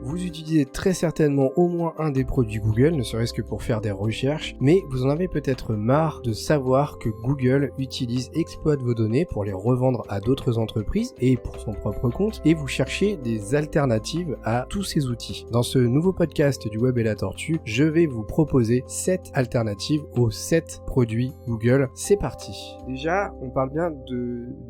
Vous utilisez très certainement au moins un des produits Google, ne serait-ce que pour faire des recherches, mais vous en avez peut-être marre de savoir que Google exploite vos données pour les revendre à d'autres entreprises et pour son propre compte, et vous cherchez des alternatives à tous ces outils. Dans ce nouveau podcast du Web et la Tortue, je vais vous proposer 7 alternatives aux 7 produits Google. C'est parti. Déjà, on parle bien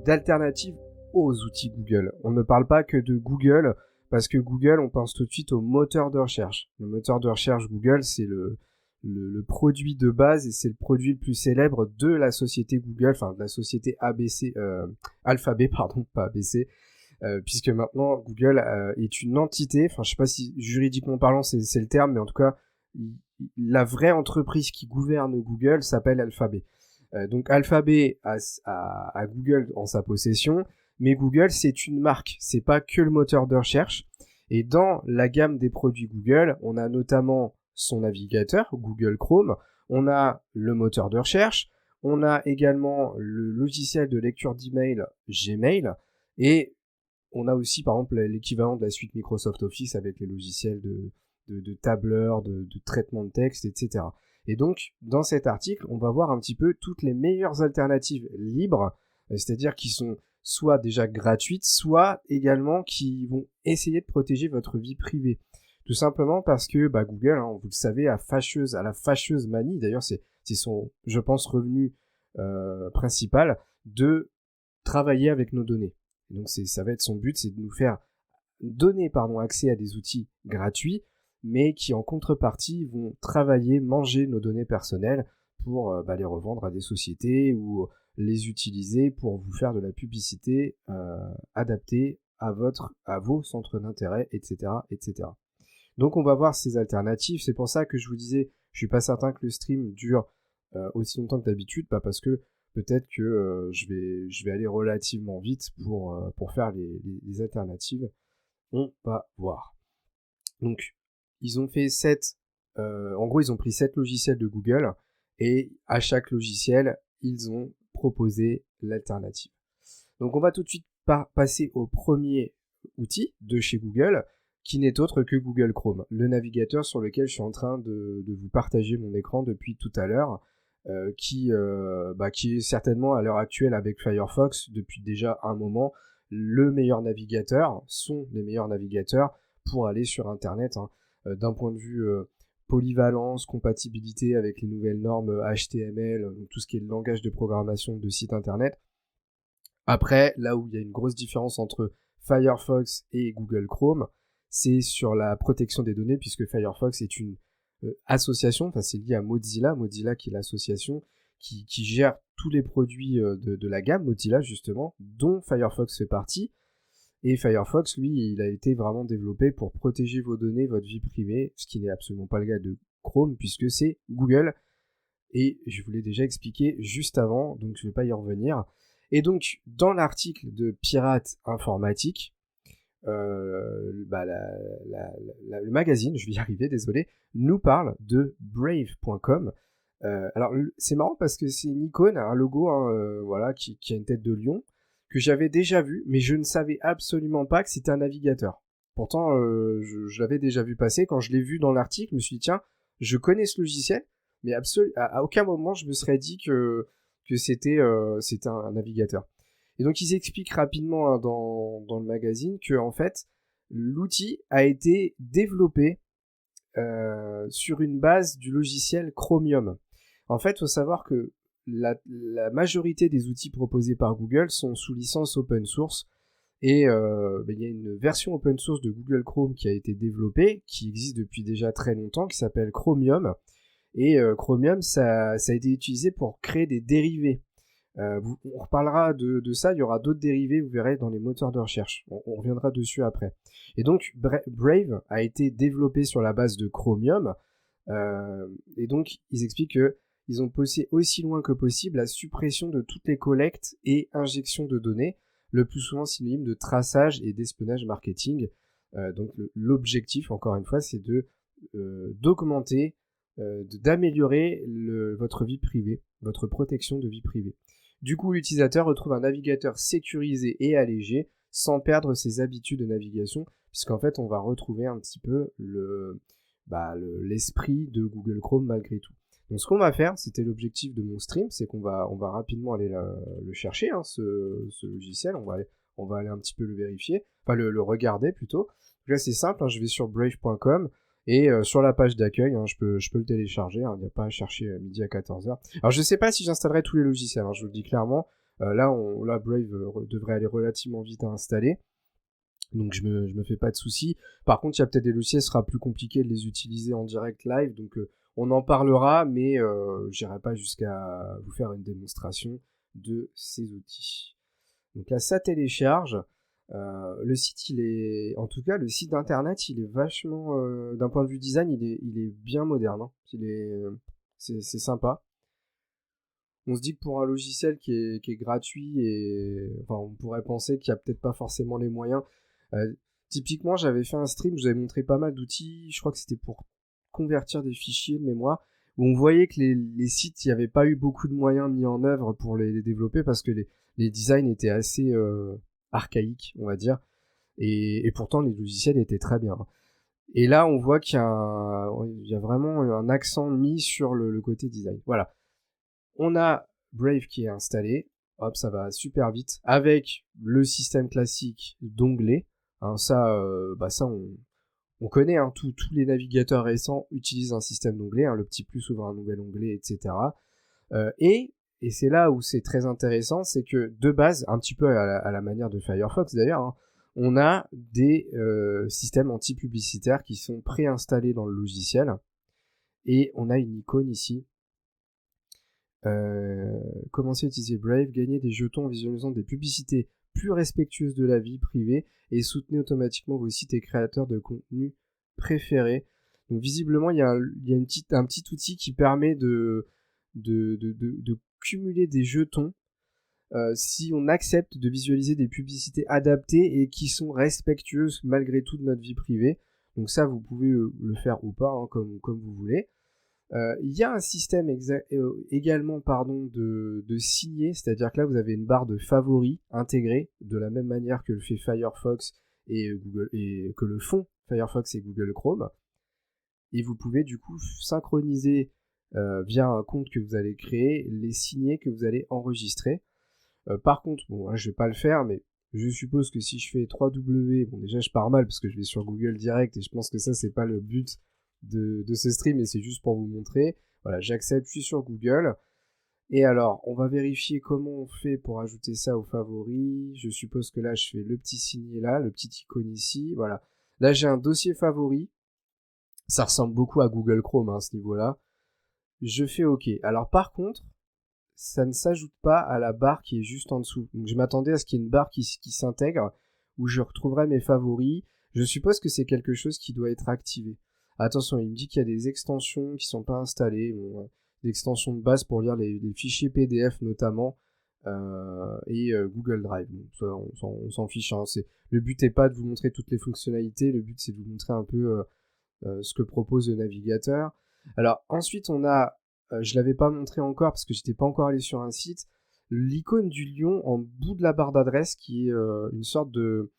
d'alternatives aux outils Google. On ne parle pas que de Google, parce que Google, on pense tout de suite au moteur de recherche. Le moteur de recherche Google, c'est le produit de base et c'est le produit le plus célèbre de la société Google, enfin de la société Alphabet, pardon, pas ABC, puisque maintenant Google est une entité, enfin je sais pas si juridiquement parlant c'est le terme, mais en tout cas la vraie entreprise qui gouverne Google s'appelle Alphabet. Donc Alphabet a Google en sa possession, mais Google, c'est une marque, c'est pas que le moteur de recherche. Et dans la gamme des produits Google, on a notamment son navigateur, Google Chrome, on a le moteur de recherche, on a également le logiciel de lecture d'email Gmail, et on a aussi par exemple l'équivalent de la suite Microsoft Office avec les logiciels de tableur, de traitement de texte, etc. Et donc, dans cet article, on va voir un petit peu toutes les meilleures alternatives libres, c'est-à-dire qui sont soit déjà gratuites, soit également qui vont essayer de protéger votre vie privée. Tout simplement parce que Google, vous le savez, a la fâcheuse manie, d'ailleurs c'est son, je pense, revenu principal, de travailler avec nos données. Et donc ça va être son but, c'est de nous faire donner accès à des outils gratuits, mais qui en contrepartie vont manger nos données personnelles pour les revendre à des sociétés ou les utiliser pour vous faire de la publicité adaptée à vos centres d'intérêt, etc., etc. Donc on va voir ces alternatives. C'est pour ça que je vous disais, je suis pas certain que le stream dure aussi longtemps que d'habitude, parce que peut-être que je vais aller relativement vite pour faire les alternatives. On va voir. Donc ils ont fait en gros ils ont pris 7 logiciels de Google et à chaque logiciel ils ont proposer l'alternative. Donc on va tout de suite passer au premier outil de chez Google, qui n'est autre que Google Chrome, le navigateur sur lequel je suis en train de vous partager mon écran depuis tout à l'heure, qui est certainement à l'heure actuelle avec Firefox depuis déjà un moment les meilleurs navigateurs pour aller sur Internet, d'un point de vue polyvalence, compatibilité avec les nouvelles normes HTML, tout ce qui est le langage de programmation de site internet. Après, là où il y a une grosse différence entre Firefox et Google Chrome, c'est sur la protection des données, puisque Firefox est une association, enfin c'est lié à Mozilla qui est l'association qui gère tous les produits de la gamme Mozilla justement, dont Firefox fait partie. Et Firefox, lui, il a été vraiment développé pour protéger vos données, votre vie privée, ce qui n'est absolument pas le cas de Chrome, puisque c'est Google. Et je vous l'ai déjà expliqué juste avant, donc je ne vais pas y revenir. Et donc, dans l'article de Pirate Informatique, le magazine, je vais y arriver, désolé, nous parle de Brave.com. Alors, c'est marrant parce que c'est une icône, un logo, qui a une tête de lion, que j'avais déjà vu, mais je ne savais absolument pas que c'était un navigateur. Pourtant, je l'avais déjà vu passer. Quand je l'ai vu dans l'article, je me suis dit, tiens, je connais ce logiciel, mais à aucun moment je me serais dit que c'était un navigateur. Et donc, ils expliquent rapidement dans le magazine que, en fait, l'outil a été développé sur une base du logiciel Chromium. En fait, il faut savoir que la majorité des outils proposés par Google sont sous licence open source et il y a une version open source de Google Chrome qui a été développée, qui existe depuis déjà très longtemps, qui s'appelle Chromium, et Chromium ça a été utilisé pour créer des dérivés. On reparlera de ça, il y aura d'autres dérivés, vous verrez, dans les moteurs de recherche. On reviendra dessus après. Et donc, Brave a été développé sur la base de Chromium, et donc, ils expliquent qu'ils ont poussé aussi loin que possible la suppression de toutes les collectes et injections de données, le plus souvent synonyme de traçage et d'espionnage marketing. Donc, l'objectif, encore une fois, c'est d'augmenter, d'améliorer votre vie privée, votre protection de vie privée. Du coup, l'utilisateur retrouve un navigateur sécurisé et allégé, sans perdre ses habitudes de navigation, puisqu'en fait, on va retrouver un petit peu l'esprit de Google Chrome malgré tout. Donc ce qu'on va faire, c'était l'objectif de mon stream, c'est qu'on va rapidement aller le chercher, hein, ce logiciel, on va aller un petit peu le vérifier, enfin le regarder plutôt. Donc là c'est simple, hein, je vais sur brave.com et sur la page d'accueil, hein, je peux le télécharger, hein, il n'y a pas à chercher midi à 14h. Alors je sais pas si j'installerai tous les logiciels, hein, je vous le dis clairement, là Brave devrait aller relativement vite à installer. Donc je me fais pas de soucis. Par contre, il y a peut-être des logiciels, ce sera plus compliqué de les utiliser en direct live, donc on en parlera, mais j'irai pas jusqu'à vous faire une démonstration de ces outils. Donc là, ça télécharge. Le site, en tout cas, le site d'internet, il est vachement, d'un point de vue design, il est bien moderne. Hein. C'est sympa. On se dit que pour un logiciel qui est gratuit et enfin, on pourrait penser qu'il n'y a peut-être pas forcément les moyens. Typiquement, j'avais fait un stream, je vous avais montré pas mal d'outils, je crois que c'était pour convertir des fichiers de mémoire, où on voyait que les sites, il n'y avait pas eu beaucoup de moyens mis en œuvre pour les développer parce que les designs étaient assez archaïques, on va dire, et pourtant les logiciels étaient très bien. Et là, on voit qu'il y a vraiment un accent mis sur le côté design. Voilà. On a Brave qui est installé. Hop, ça va super vite. Avec le système classique d'onglets. Hein, ça, on connaît. Hein, tous les navigateurs récents utilisent un système d'onglets. Hein, le petit plus ouvre un nouvel onglet, etc. Et c'est là où c'est très intéressant, c'est que de base, un petit peu à la manière de Firefox d'ailleurs, hein, on a des systèmes anti-publicitaires qui sont préinstallés dans le logiciel. Et on a une icône ici. Commencez à utiliser Brave, gagnez des jetons en visualisant des publicités plus respectueuses de la vie privée et soutenez automatiquement vos sites et créateurs de contenu préférés. Donc visiblement, il y a un petit outil qui permet de cumuler des jetons si on accepte de visualiser des publicités adaptées et qui sont respectueuses malgré tout de notre vie privée. Donc ça, vous pouvez le faire ou pas, hein, comme vous voulez. Il y a un système également de signer, c'est-à-dire que là vous avez une barre de favoris intégrée de la même manière que le fait Firefox et que le font Firefox et Google Chrome, et vous pouvez du coup synchroniser via un compte que vous allez créer les signets que vous allez enregistrer. Par contre, bon, là, je vais pas le faire, mais je suppose que si je fais 3W, bon déjà je pars mal parce que je vais sur Google direct et je pense que ça c'est pas le but de ce stream, et c'est juste pour vous montrer. Voilà, j'accepte, je suis sur Google. Et alors, on va vérifier comment on fait pour ajouter ça aux favoris. Je suppose que là, je fais le petit signet là, le petit icône ici. Voilà. Là, j'ai un dossier favori. Ça ressemble beaucoup à Google Chrome, hein, à ce niveau-là. Je fais OK. Alors, par contre, ça ne s'ajoute pas à la barre qui est juste en dessous. Donc, je m'attendais à ce qu'il y ait une barre qui s'intègre, où je retrouverai mes favoris. Je suppose que c'est quelque chose qui doit être activé. Attention, il me dit qu'il y a des extensions qui sont pas installées, des extensions de base pour lire les fichiers PDF notamment, et Google Drive. Bon, ça, on s'en fiche. Hein. Le but n'est pas de vous montrer toutes les fonctionnalités, le but c'est de vous montrer un peu ce que propose le navigateur. Alors ensuite on a, je l'avais pas montré encore parce que j'étais pas encore allé sur un site, l'icône du lion en bout de la barre d'adresse qui est une sorte de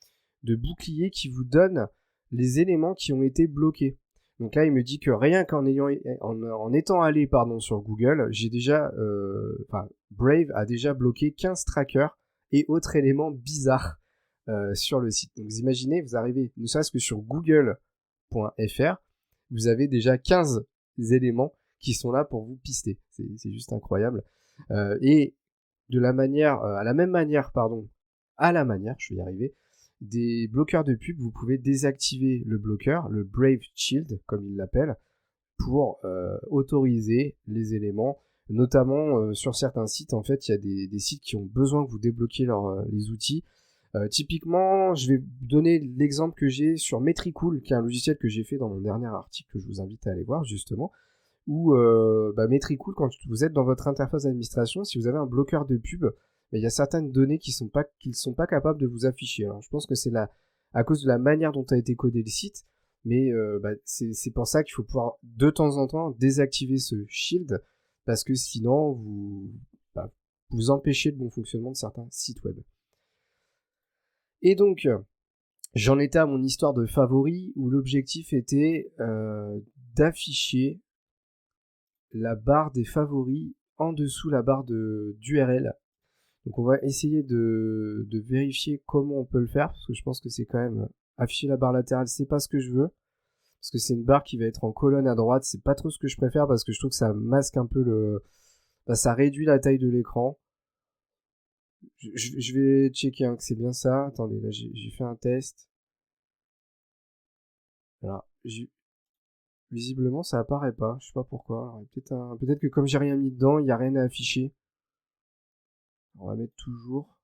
bouclier qui vous donne les éléments qui ont été bloqués. Donc là, il me dit que rien qu'en étant allé sur Google, j'ai déjà, Brave a déjà bloqué 15 trackers et autres éléments bizarres sur le site. Donc vous imaginez, vous arrivez, ne serait-ce que sur google.fr, vous avez déjà 15 éléments qui sont là pour vous pister. C'est juste incroyable. Et de la manière, à la manière, je vais y arriver, des bloqueurs de pub, vous pouvez désactiver le bloqueur, le Brave Shield, comme il l'appelle, pour autoriser les éléments. Notamment sur certains sites, en fait, il y a des sites qui ont besoin que vous débloquiez les outils. Typiquement, je vais vous donner l'exemple que j'ai sur Metricool, qui est un logiciel que j'ai fait dans mon dernier article, que je vous invite à aller voir, justement, où Metricool, quand vous êtes dans votre interface d'administration, si vous avez un bloqueur de pub, il y a certaines données qu'ils ne sont pas capables de vous afficher. Alors, je pense que c'est à cause de la manière dont a été codé le site, mais c'est pour ça qu'il faut pouvoir de temps en temps désactiver ce shield, parce que sinon vous empêchez le bon fonctionnement de certains sites web. Et donc, J'en étais à mon histoire de favoris où l'objectif était d'afficher la barre des favoris en dessous la barre d'URL. Donc on va essayer de vérifier comment on peut le faire, parce que je pense que c'est quand même afficher la barre latérale, c'est pas ce que je veux, parce que c'est une barre qui va être en colonne à droite, c'est pas trop ce que je préfère parce que je trouve que ça masque un peu ça réduit la taille de l'écran. Je vais checker que c'est bien ça. Attendez, là j'ai fait un test. Voilà, visiblement ça apparaît pas, je sais pas pourquoi. Alors, peut-être que comme j'ai rien mis dedans, il y a rien à afficher. On va mettre toujours.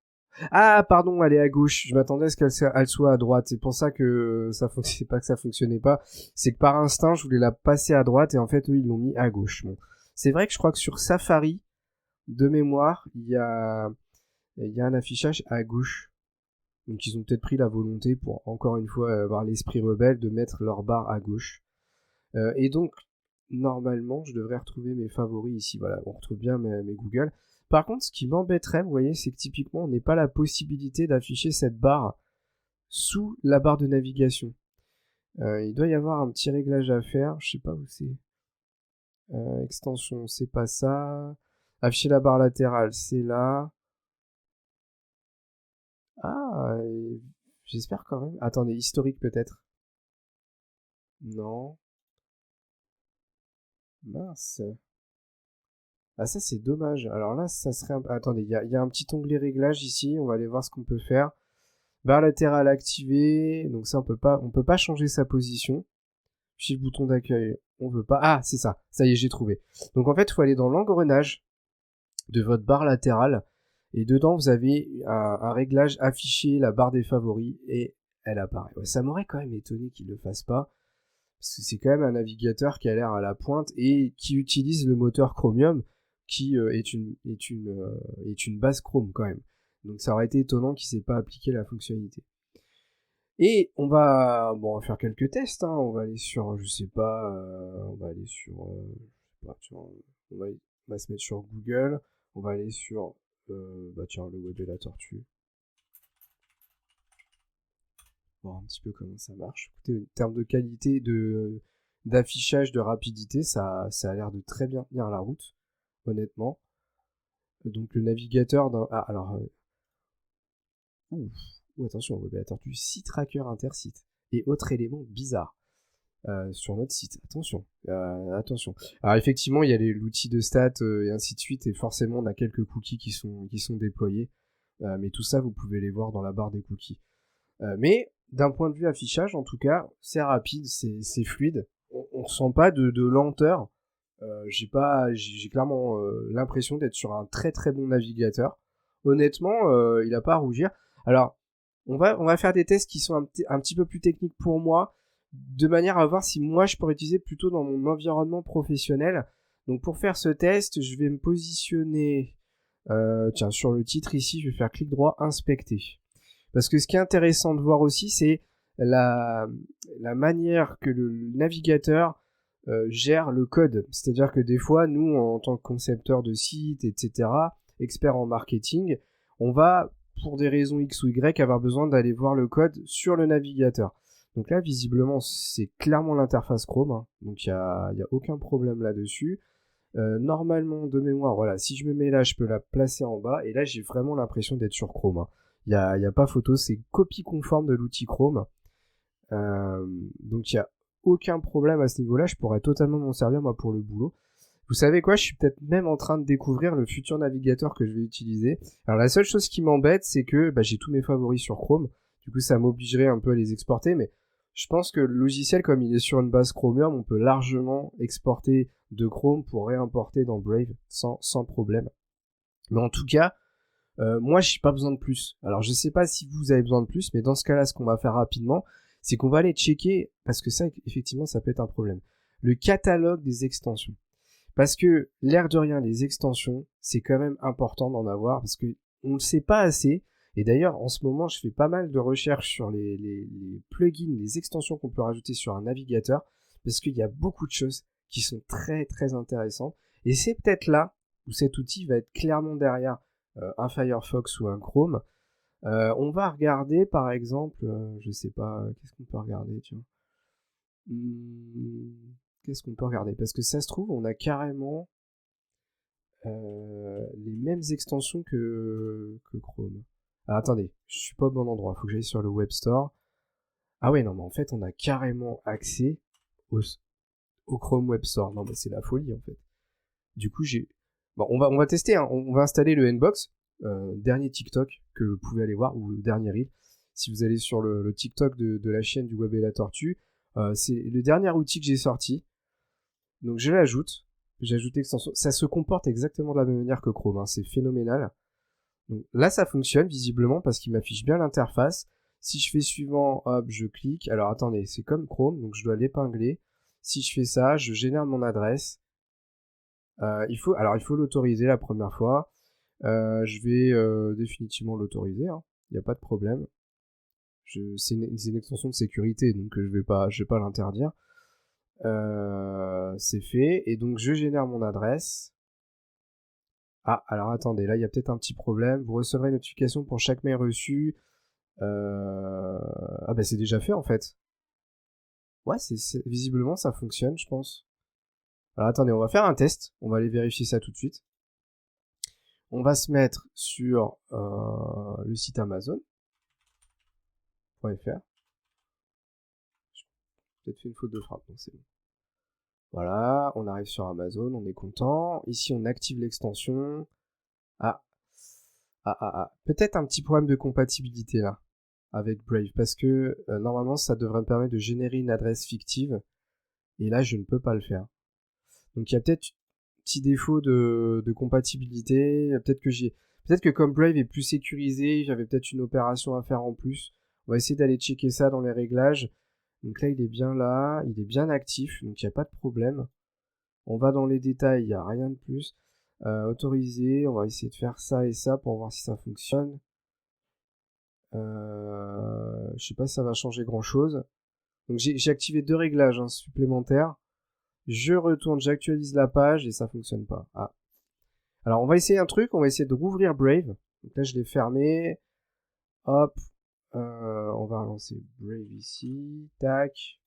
Ah, pardon, elle est à gauche. Je m'attendais à ce qu'elle soit à droite. C'est pour ça que c'est pas que ça fonctionnait pas. C'est que par instinct, je voulais la passer à droite et en fait, eux, ils l'ont mis à gauche. Bon. C'est vrai que je crois que sur Safari, de mémoire, il y a un affichage à gauche. Donc ils ont peut-être pris la volonté pour, encore une fois, avoir l'esprit rebelle de mettre leur barre à gauche. Et donc, normalement, je devrais retrouver mes favoris ici. Voilà, on retrouve bien mes Google. Par contre, ce qui m'embêterait, vous voyez, c'est que typiquement, on n'a pas la possibilité d'afficher cette barre sous la barre de navigation. Il doit y avoir un petit réglage à faire, je sais pas où c'est. Extension, c'est pas ça. Afficher la barre latérale, c'est là. Ah, j'espère quand même. Attendez, historique peut-être. Non. Mince. Ah ça c'est dommage. Alors là, ça serait... Attendez, il y a un petit onglet réglage ici, on va aller voir ce qu'on peut faire. Barre latérale activée, donc ça on peut pas changer sa position. Puis le bouton d'accueil, on veut pas. Ah, c'est ça. Ça y est, j'ai trouvé. Donc en fait, il faut aller dans l'engrenage de votre barre latérale et dedans vous avez un réglage affiché, la barre des favoris et elle apparaît. Ouais, ça m'aurait quand même étonné qu'il le fasse pas parce que c'est quand même un navigateur qui a l'air à la pointe et qui utilise le moteur Chromium qui est une base Chrome quand même. Donc ça aurait été étonnant qu'il ne s'est pas appliqué la fonctionnalité. Et on va faire quelques tests. Hein. On va aller sur, je sais pas, on va aller sur, on va se mettre sur Google. On va aller sur, le web et la tortue. Voir un petit peu comment ça marche. Écoutez, en termes de qualité, d'affichage, de rapidité, ça a l'air de très bien tenir la route, honnêtement. Donc le navigateur attention, web et la tortue, site tracker intersite et autres éléments bizarres. Sur notre site. Attention. Alors effectivement, il y a l'outil de stats et ainsi de suite, et forcément, on a quelques cookies qui sont déployés. Mais tout ça, vous pouvez les voir dans la barre des cookies. Mais d'un point de vue affichage, en tout cas, c'est rapide, c'est fluide. On ressent pas de lenteur. J'ai clairement l'impression d'être sur un très très bon navigateur. Honnêtement, il a pas à rougir. Alors, on va faire des tests qui sont un petit peu plus techniques pour moi, de manière à voir si moi je pourrais utiliser plutôt dans mon environnement professionnel. Donc pour faire ce test, je vais me positionner sur le titre ici, je vais faire clic droit, inspecter. Parce que ce qui est intéressant de voir aussi, c'est la manière que le navigateur gère le code. C'est-à-dire que des fois, nous, en tant que concepteurs de sites, etc., experts en marketing, on va, pour des raisons X ou Y, avoir besoin d'aller voir le code sur le navigateur. Donc là, visiblement, c'est clairement l'interface Chrome, hein. Donc il y a aucun problème là-dessus. Normalement, de mémoire, voilà, si je me mets là, je peux la placer en bas, et là, j'ai vraiment l'impression d'être sur Chrome, hein. Il y a pas photo, c'est copie conforme de l'outil Chrome. Donc il y a aucun problème à ce niveau-là, je pourrais totalement m'en servir moi pour le boulot. Vous savez quoi, je suis peut-être même en train de découvrir le futur navigateur que je vais utiliser. Alors la seule chose qui m'embête, c'est que j'ai tous mes favoris sur Chrome. Du coup, ça m'obligerait un peu à les exporter, mais je pense que le logiciel, comme il est sur une base Chromium, on peut largement exporter de Chrome pour réimporter dans Brave sans problème. Mais en tout cas, moi, j'ai pas besoin de plus. Alors, je sais pas si vous avez besoin de plus, mais dans ce cas-là, ce qu'on va faire rapidement, c'est qu'on va aller checker, parce que ça, effectivement, ça peut être un problème, le catalogue des extensions. Parce que, l'air de rien, les extensions, c'est quand même important d'en avoir, parce que on ne sait pas assez. Et d'ailleurs, en ce moment, je fais pas mal de recherches sur les plugins, les extensions qu'on peut rajouter sur un navigateur, parce qu'il y a beaucoup de choses qui sont très très intéressantes. Et c'est peut-être là où cet outil va être clairement derrière un Firefox ou un Chrome. On va regarder par exemple, je sais pas, qu'est-ce qu'on peut regarder, tiens. Qu'est-ce qu'on peut regarder? Parce que ça se trouve, on a carrément les mêmes extensions que Chrome. Alors attendez, je suis pas au bon endroit, faut que j'aille sur le Web Store. Ah ouais, non, mais en fait, on a carrément accès au, au Chrome Web Store. Non, mais c'est la folie en fait. Du coup, bon, on va tester, hein. On va installer le Nbox, dernier TikTok que vous pouvez aller voir, ou le dernier reel. Si vous allez sur le TikTok de la chaîne du Web et la Tortue, c'est le dernier outil que j'ai sorti. Donc je l'ajoute. J'ajoute l'extension. Ça se comporte exactement de la même manière que Chrome, hein. C'est phénoménal. Donc là, ça fonctionne visiblement parce qu'il m'affiche bien l'interface. Si je fais suivant, hop, je clique. Alors attendez, c'est comme Chrome, donc je dois l'épingler. Si je fais ça, je génère mon adresse. Il faut l'autoriser la première fois. Je vais définitivement l'autoriser, hein. Il n'y a pas de problème. C'est une extension de sécurité, donc je vais pas l'interdire. C'est fait, et donc je génère mon adresse. Ah, alors attendez, là il y a peut-être un petit problème. Vous recevrez une notification pour chaque mail reçu. Ah bah c'est déjà fait en fait. Ouais, visiblement ça fonctionne, je pense. Alors attendez, on va faire un test. On va aller vérifier ça tout de suite. On va se mettre sur le site Amazon.fr. J'ai peut-être fait une faute de frappe, donc c'est bon. Voilà, on arrive sur Amazon, on est content. Ici, on active l'extension. Peut-être un petit problème de compatibilité là, avec Brave, parce que normalement, ça devrait me permettre de générer une adresse fictive. Et là, je ne peux pas le faire. Donc, il y a peut-être un petit défaut de compatibilité. Peut-être que comme Brave est plus sécurisé, j'avais peut-être une opération à faire en plus. On va essayer d'aller checker ça dans les réglages. Donc là, il est bien là, il est bien actif, donc il n'y a pas de problème. On va dans les détails, il n'y a rien de plus. Autoriser, on va essayer de faire ça et ça pour voir si ça fonctionne. Je sais pas si ça va changer grand chose. Donc j'ai activé 2 réglages, hein, supplémentaires. Je retourne, j'actualise la page et ça fonctionne pas. Ah. Alors on va essayer un truc, on va essayer de rouvrir Brave. Donc là je l'ai fermé. Hop. On va relancer Brave ici. Tac.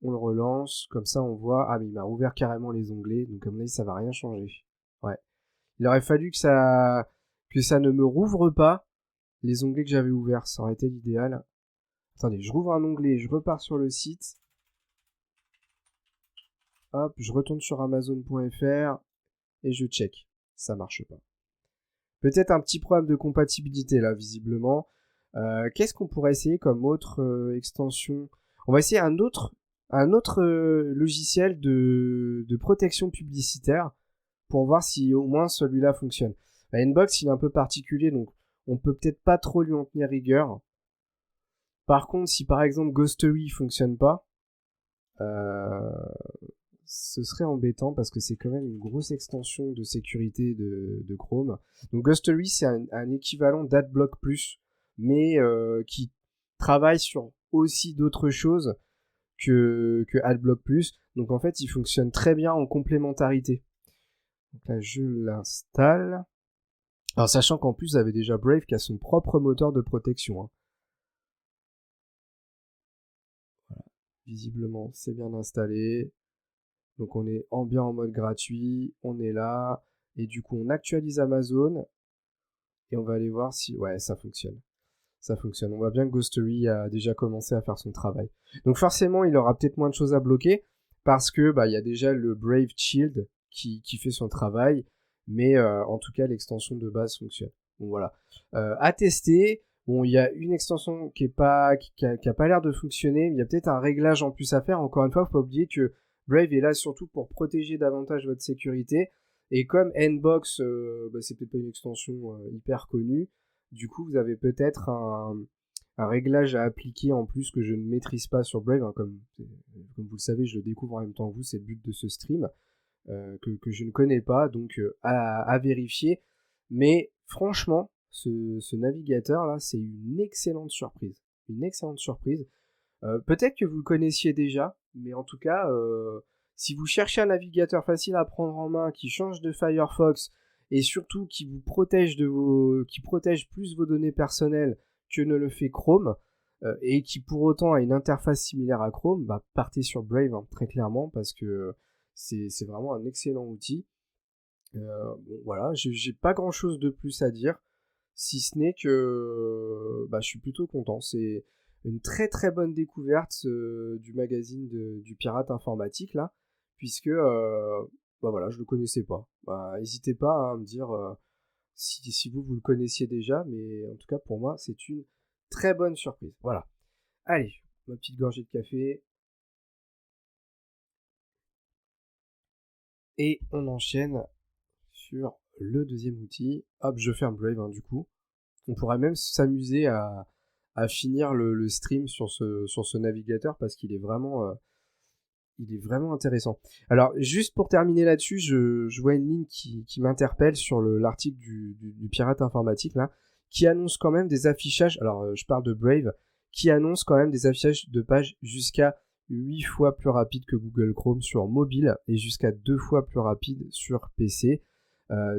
On le relance, comme ça on voit. Ah mais il m'a rouvert carrément les onglets, donc comme là ça va rien changer. Ouais. Il aurait fallu que ça ne me rouvre pas les onglets que j'avais ouverts, ça aurait été l'idéal. Attendez, je rouvre un onglet, je repars sur le site. Hop, je retourne sur Amazon.fr et je check. Ça marche pas. Peut-être un petit problème de compatibilité là, visiblement. Qu'est-ce qu'on pourrait essayer comme autre extension? On va essayer un autre logiciel de protection publicitaire pour voir si au moins celui-là fonctionne. La Nbox, il est un peu particulier, donc on peut peut-être pas trop lui en tenir rigueur. Par contre, si par exemple Ghostery fonctionne pas, ce serait embêtant parce que c'est quand même une grosse extension de sécurité de Chrome. Donc Ghostery, c'est un équivalent d'AdBlock Plus, mais qui travaille sur aussi d'autres choses que AdBlock Plus. Donc en fait, il fonctionne très bien en complémentarité. Donc là, je l'installe. Alors sachant qu'en plus, vous avez déjà Brave qui a son propre moteur de protection, hein. Voilà. Visiblement, c'est bien installé. Donc on est bien en mode gratuit, on est là, et du coup on actualise Amazon, et on va aller voir si... Ouais, ça fonctionne. Ça fonctionne. On voit bien que Ghostery a déjà commencé à faire son travail. Donc forcément, il aura peut-être moins de choses à bloquer, parce que il y a déjà le Brave Shield qui fait son travail, mais en tout cas, l'extension de base fonctionne. Donc voilà. À tester. Bon, il y a une extension qui a pas l'air de fonctionner, mais il y a peut-être un réglage en plus à faire. Encore une fois, faut pas oublier que Brave est là surtout pour protéger davantage votre sécurité. Et comme Nbox, c'est peut-être pas une extension hyper connue, du coup, vous avez peut-être un réglage à appliquer en plus que je ne maîtrise pas sur Brave, hein, comme vous le savez, je le découvre en même temps que vous, c'est le but de ce stream, que je ne connais pas, donc à vérifier. Mais franchement, ce navigateur-là, c'est une excellente surprise. Une excellente surprise. Peut-être que vous le connaissiez déjà, mais en tout cas, si vous cherchez un navigateur facile à prendre en main, qui change de Firefox et surtout qui vous protège qui protège plus vos données personnelles que ne le fait Chrome, et qui pour autant a une interface similaire à Chrome, bah partez sur Brave, hein, très clairement, parce que c'est vraiment un excellent outil. Bon, voilà, j'ai pas grand chose de plus à dire, si ce n'est que bah, je suis plutôt content. C'est une très très bonne découverte du magazine du pirate informatique là, puisque bah voilà, je le connaissais pas. Bah, n'hésitez pas, hein, à me dire si vous le connaissiez déjà, mais en tout cas pour moi c'est une très bonne surprise. Voilà. Allez, ma petite gorgée de café. Et on enchaîne sur le deuxième outil. Hop, je ferme Brave, hein, du coup. On pourrait même s'amuser à finir le stream sur ce navigateur parce qu'il est vraiment intéressant. Alors, juste pour terminer là-dessus, je vois une ligne qui m'interpelle sur l'article du pirate informatique, là, qui annonce quand même des affichages, alors je parle de Brave, qui annonce quand même des affichages de pages jusqu'à 8 fois plus rapides que Google Chrome sur mobile et jusqu'à 2 fois plus rapides sur PC.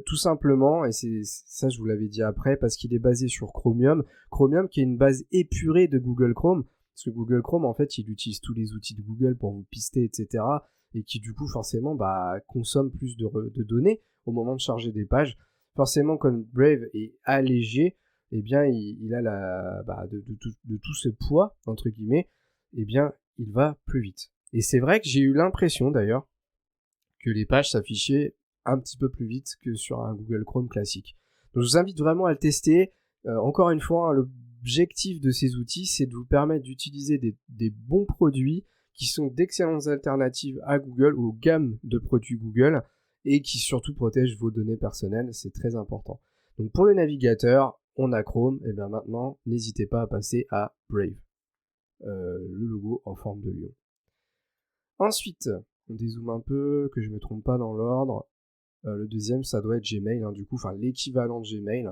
Tout simplement, et c'est ça je vous l'avais dit après, parce qu'il est basé sur Chromium. Chromium qui est une base épurée de Google Chrome, parce que Google Chrome, en fait, il utilise tous les outils de Google pour vous pister, etc. Et qui, du coup, forcément, bah, consomme plus de données au moment de charger des pages. Forcément, comme Brave est allégé, eh bien, il a de tout ce poids, entre guillemets, eh bien, il va plus vite. Et c'est vrai que j'ai eu l'impression, d'ailleurs, que les pages s'affichaient un petit peu plus vite que sur un Google Chrome classique. Donc, je vous invite vraiment à le tester. Encore une fois, hein, l'objectif de ces outils, c'est de vous permettre d'utiliser des bons produits qui sont d'excellentes alternatives à Google, aux gammes de produits Google, et qui surtout protègent vos données personnelles, c'est très important. Donc pour le navigateur, on a Chrome, et bien maintenant, n'hésitez pas à passer à Brave, le logo en forme de lion. Ensuite, on dézoome un peu, que je ne me trompe pas dans l'ordre. Le deuxième, ça doit être Gmail, hein, du coup, enfin l'équivalent de Gmail.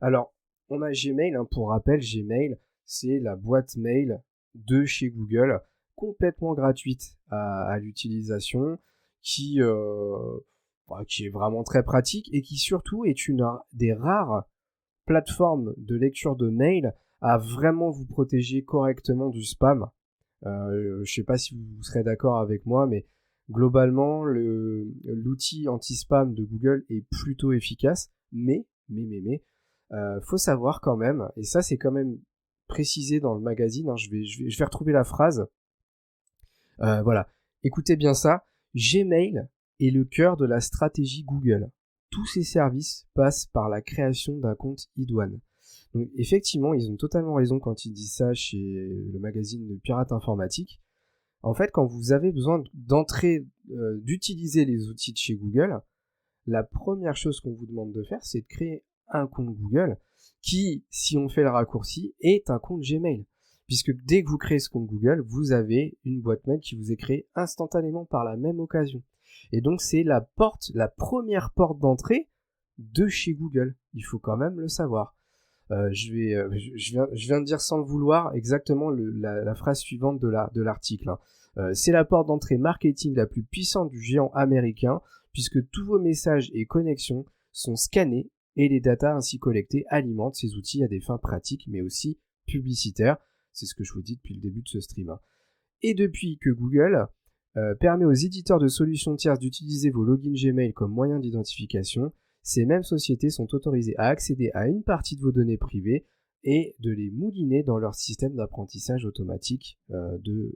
Alors, on a Gmail, hein, pour rappel, Gmail, c'est la boîte mail de chez Google, complètement gratuite à l'utilisation, qui est vraiment très pratique et qui surtout est une des rares plateformes de lecture de mail à vraiment vous protéger correctement du spam. Je sais pas si vous serez d'accord avec moi, mais globalement, l'outil anti-spam de Google est plutôt efficace, mais, faut savoir quand même, et ça c'est quand même précisé dans le magazine, hein, je vais retrouver la phrase. Voilà, écoutez bien ça. Gmail est le cœur de la stratégie Google. Tous ces services passent par la création d'un compte iDouane. Donc effectivement, ils ont totalement raison quand ils disent ça chez le magazine de Pirate Informatique. En fait, quand vous avez besoin d'utiliser les outils de chez Google, la première chose qu'on vous demande de faire, c'est de créer un compte Google qui, si on fait le raccourci, est un compte Gmail. Puisque dès que vous créez ce compte Google, vous avez une boîte mail qui vous est créée instantanément par la même occasion. Et donc c'est la première porte d'entrée de chez Google. Il faut quand même le savoir. Je viens de dire sans le vouloir exactement la phrase suivante de l'article, hein. C'est la porte d'entrée marketing la plus puissante du géant américain, puisque tous vos messages et connexions sont scannés et les datas ainsi collectées alimentent ces outils à des fins pratiques mais aussi publicitaires. C'est ce que je vous dis depuis le début de ce stream, hein. Et depuis que Google permet aux éditeurs de solutions tierces d'utiliser vos logins Gmail comme moyen d'identification, ces mêmes sociétés sont autorisées à accéder à une partie de vos données privées et de les mouliner dans leur système d'apprentissage automatique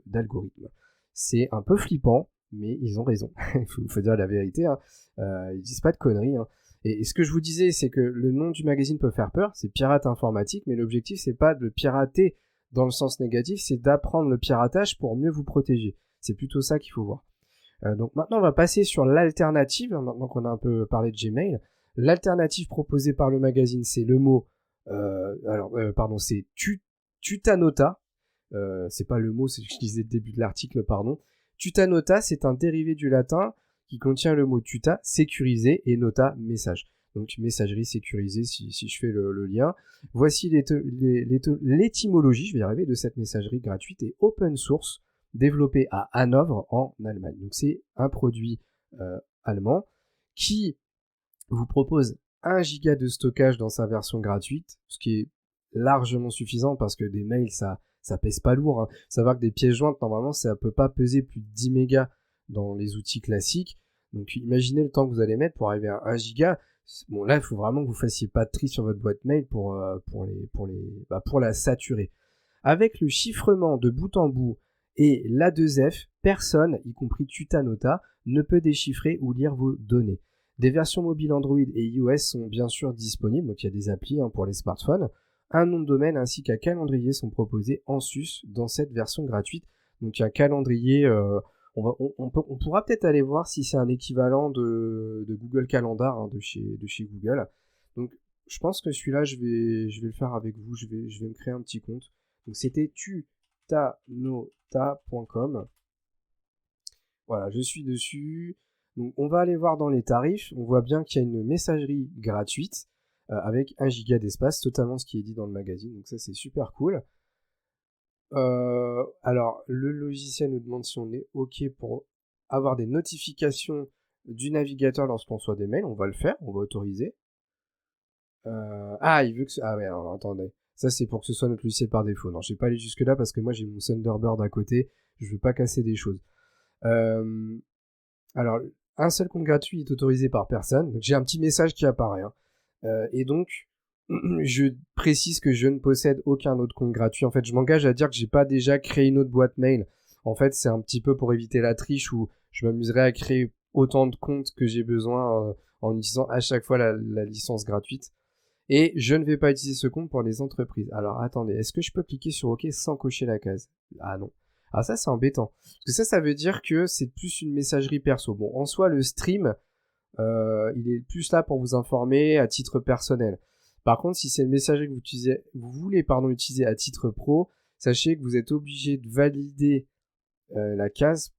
d'algorithmes. C'est un peu flippant, mais ils ont raison. Il faut dire la vérité, hein. Ils disent pas de conneries, hein. Et ce que je vous disais, c'est que le nom du magazine peut faire peur, c'est Pirate Informatique, mais l'objectif, c'est pas de le pirater dans le sens négatif, c'est d'apprendre le piratage pour mieux vous protéger. C'est plutôt ça qu'il faut voir. Donc maintenant, on va passer sur l'alternative, maintenant qu'on a un peu parlé de Gmail. L'alternative proposée par le magazine, c'est le mot... c'est Tutanota. C'est pas le mot, c'est ce que je disais au début de l'article, pardon. Tutanota, c'est un dérivé du latin qui contient le mot tuta, sécurisé, et nota, message. Donc messagerie sécurisée, si je fais le lien. Voici l'étymologie, je vais y arriver, de cette messagerie gratuite et open source, développée à Hanovre en Allemagne. Donc c'est un produit allemand qui vous propose 1 giga de stockage dans sa version gratuite, ce qui est largement suffisant parce que des mails, ça pèse pas lourd. Hein. Savoir que des pièces jointes, normalement, ça peut pas peser plus de 10 mégas dans les outils classiques. Donc imaginez le temps que vous allez mettre pour arriver à 1 giga. Bon là, il faut vraiment que vous fassiez pas de tri sur votre boîte mail pour la saturer. Avec le chiffrement de bout en bout et l'A2F, personne, y compris Tutanota, ne peut déchiffrer ou lire vos données. Des versions mobiles Android et iOS sont bien sûr disponibles, donc il y a des applis pour les smartphones. Un nom de domaine ainsi qu'un calendrier sont proposés en sus dans cette version gratuite. Donc il y a un calendrier, on pourra peut-être aller voir si c'est un équivalent de Google Calendar de chez Google. Donc je pense que celui-là, je vais le faire avec vous, je vais me créer un petit compte. Donc c'était tutanota.com. Voilà, je suis dessus. Donc on va aller voir dans les tarifs. On voit bien qu'il y a une messagerie gratuite avec 1 giga d'espace, totalement ce qui est dit dans le magazine. Donc ça c'est super cool. Alors le logiciel nous demande si on est OK pour avoir des notifications du navigateur lorsqu'on reçoit des mails. On va le faire, on va autoriser. Il veut que... Ah ouais, alors attendez. Ça, c'est pour que ce soit notre logiciel par défaut. Non, je vais pas aller jusque-là parce que moi, j'ai mon Thunderbird à côté. Je veux pas casser des choses. Alors, un seul compte gratuit est autorisé par personne. Donc, j'ai un petit message qui apparaît. Hein. Et donc, je précise que je ne possède aucun autre compte gratuit. En fait, je m'engage à dire que j'ai pas déjà créé une autre boîte mail. En fait, c'est un petit peu pour éviter la triche où je m'amuserais à créer autant de comptes que j'ai besoin en utilisant à chaque fois la licence gratuite. Et je ne vais pas utiliser ce compte pour les entreprises. Alors attendez, est-ce que je peux cliquer sur OK sans cocher la case? Ah non. Ah ça c'est embêtant. Parce que ça veut dire que c'est plus une messagerie perso. Bon, en soi le stream, il est plus là pour vous informer à titre personnel. Par contre, si c'est une messagerie que vous voulez utiliser à titre pro, sachez que vous êtes obligé de valider la case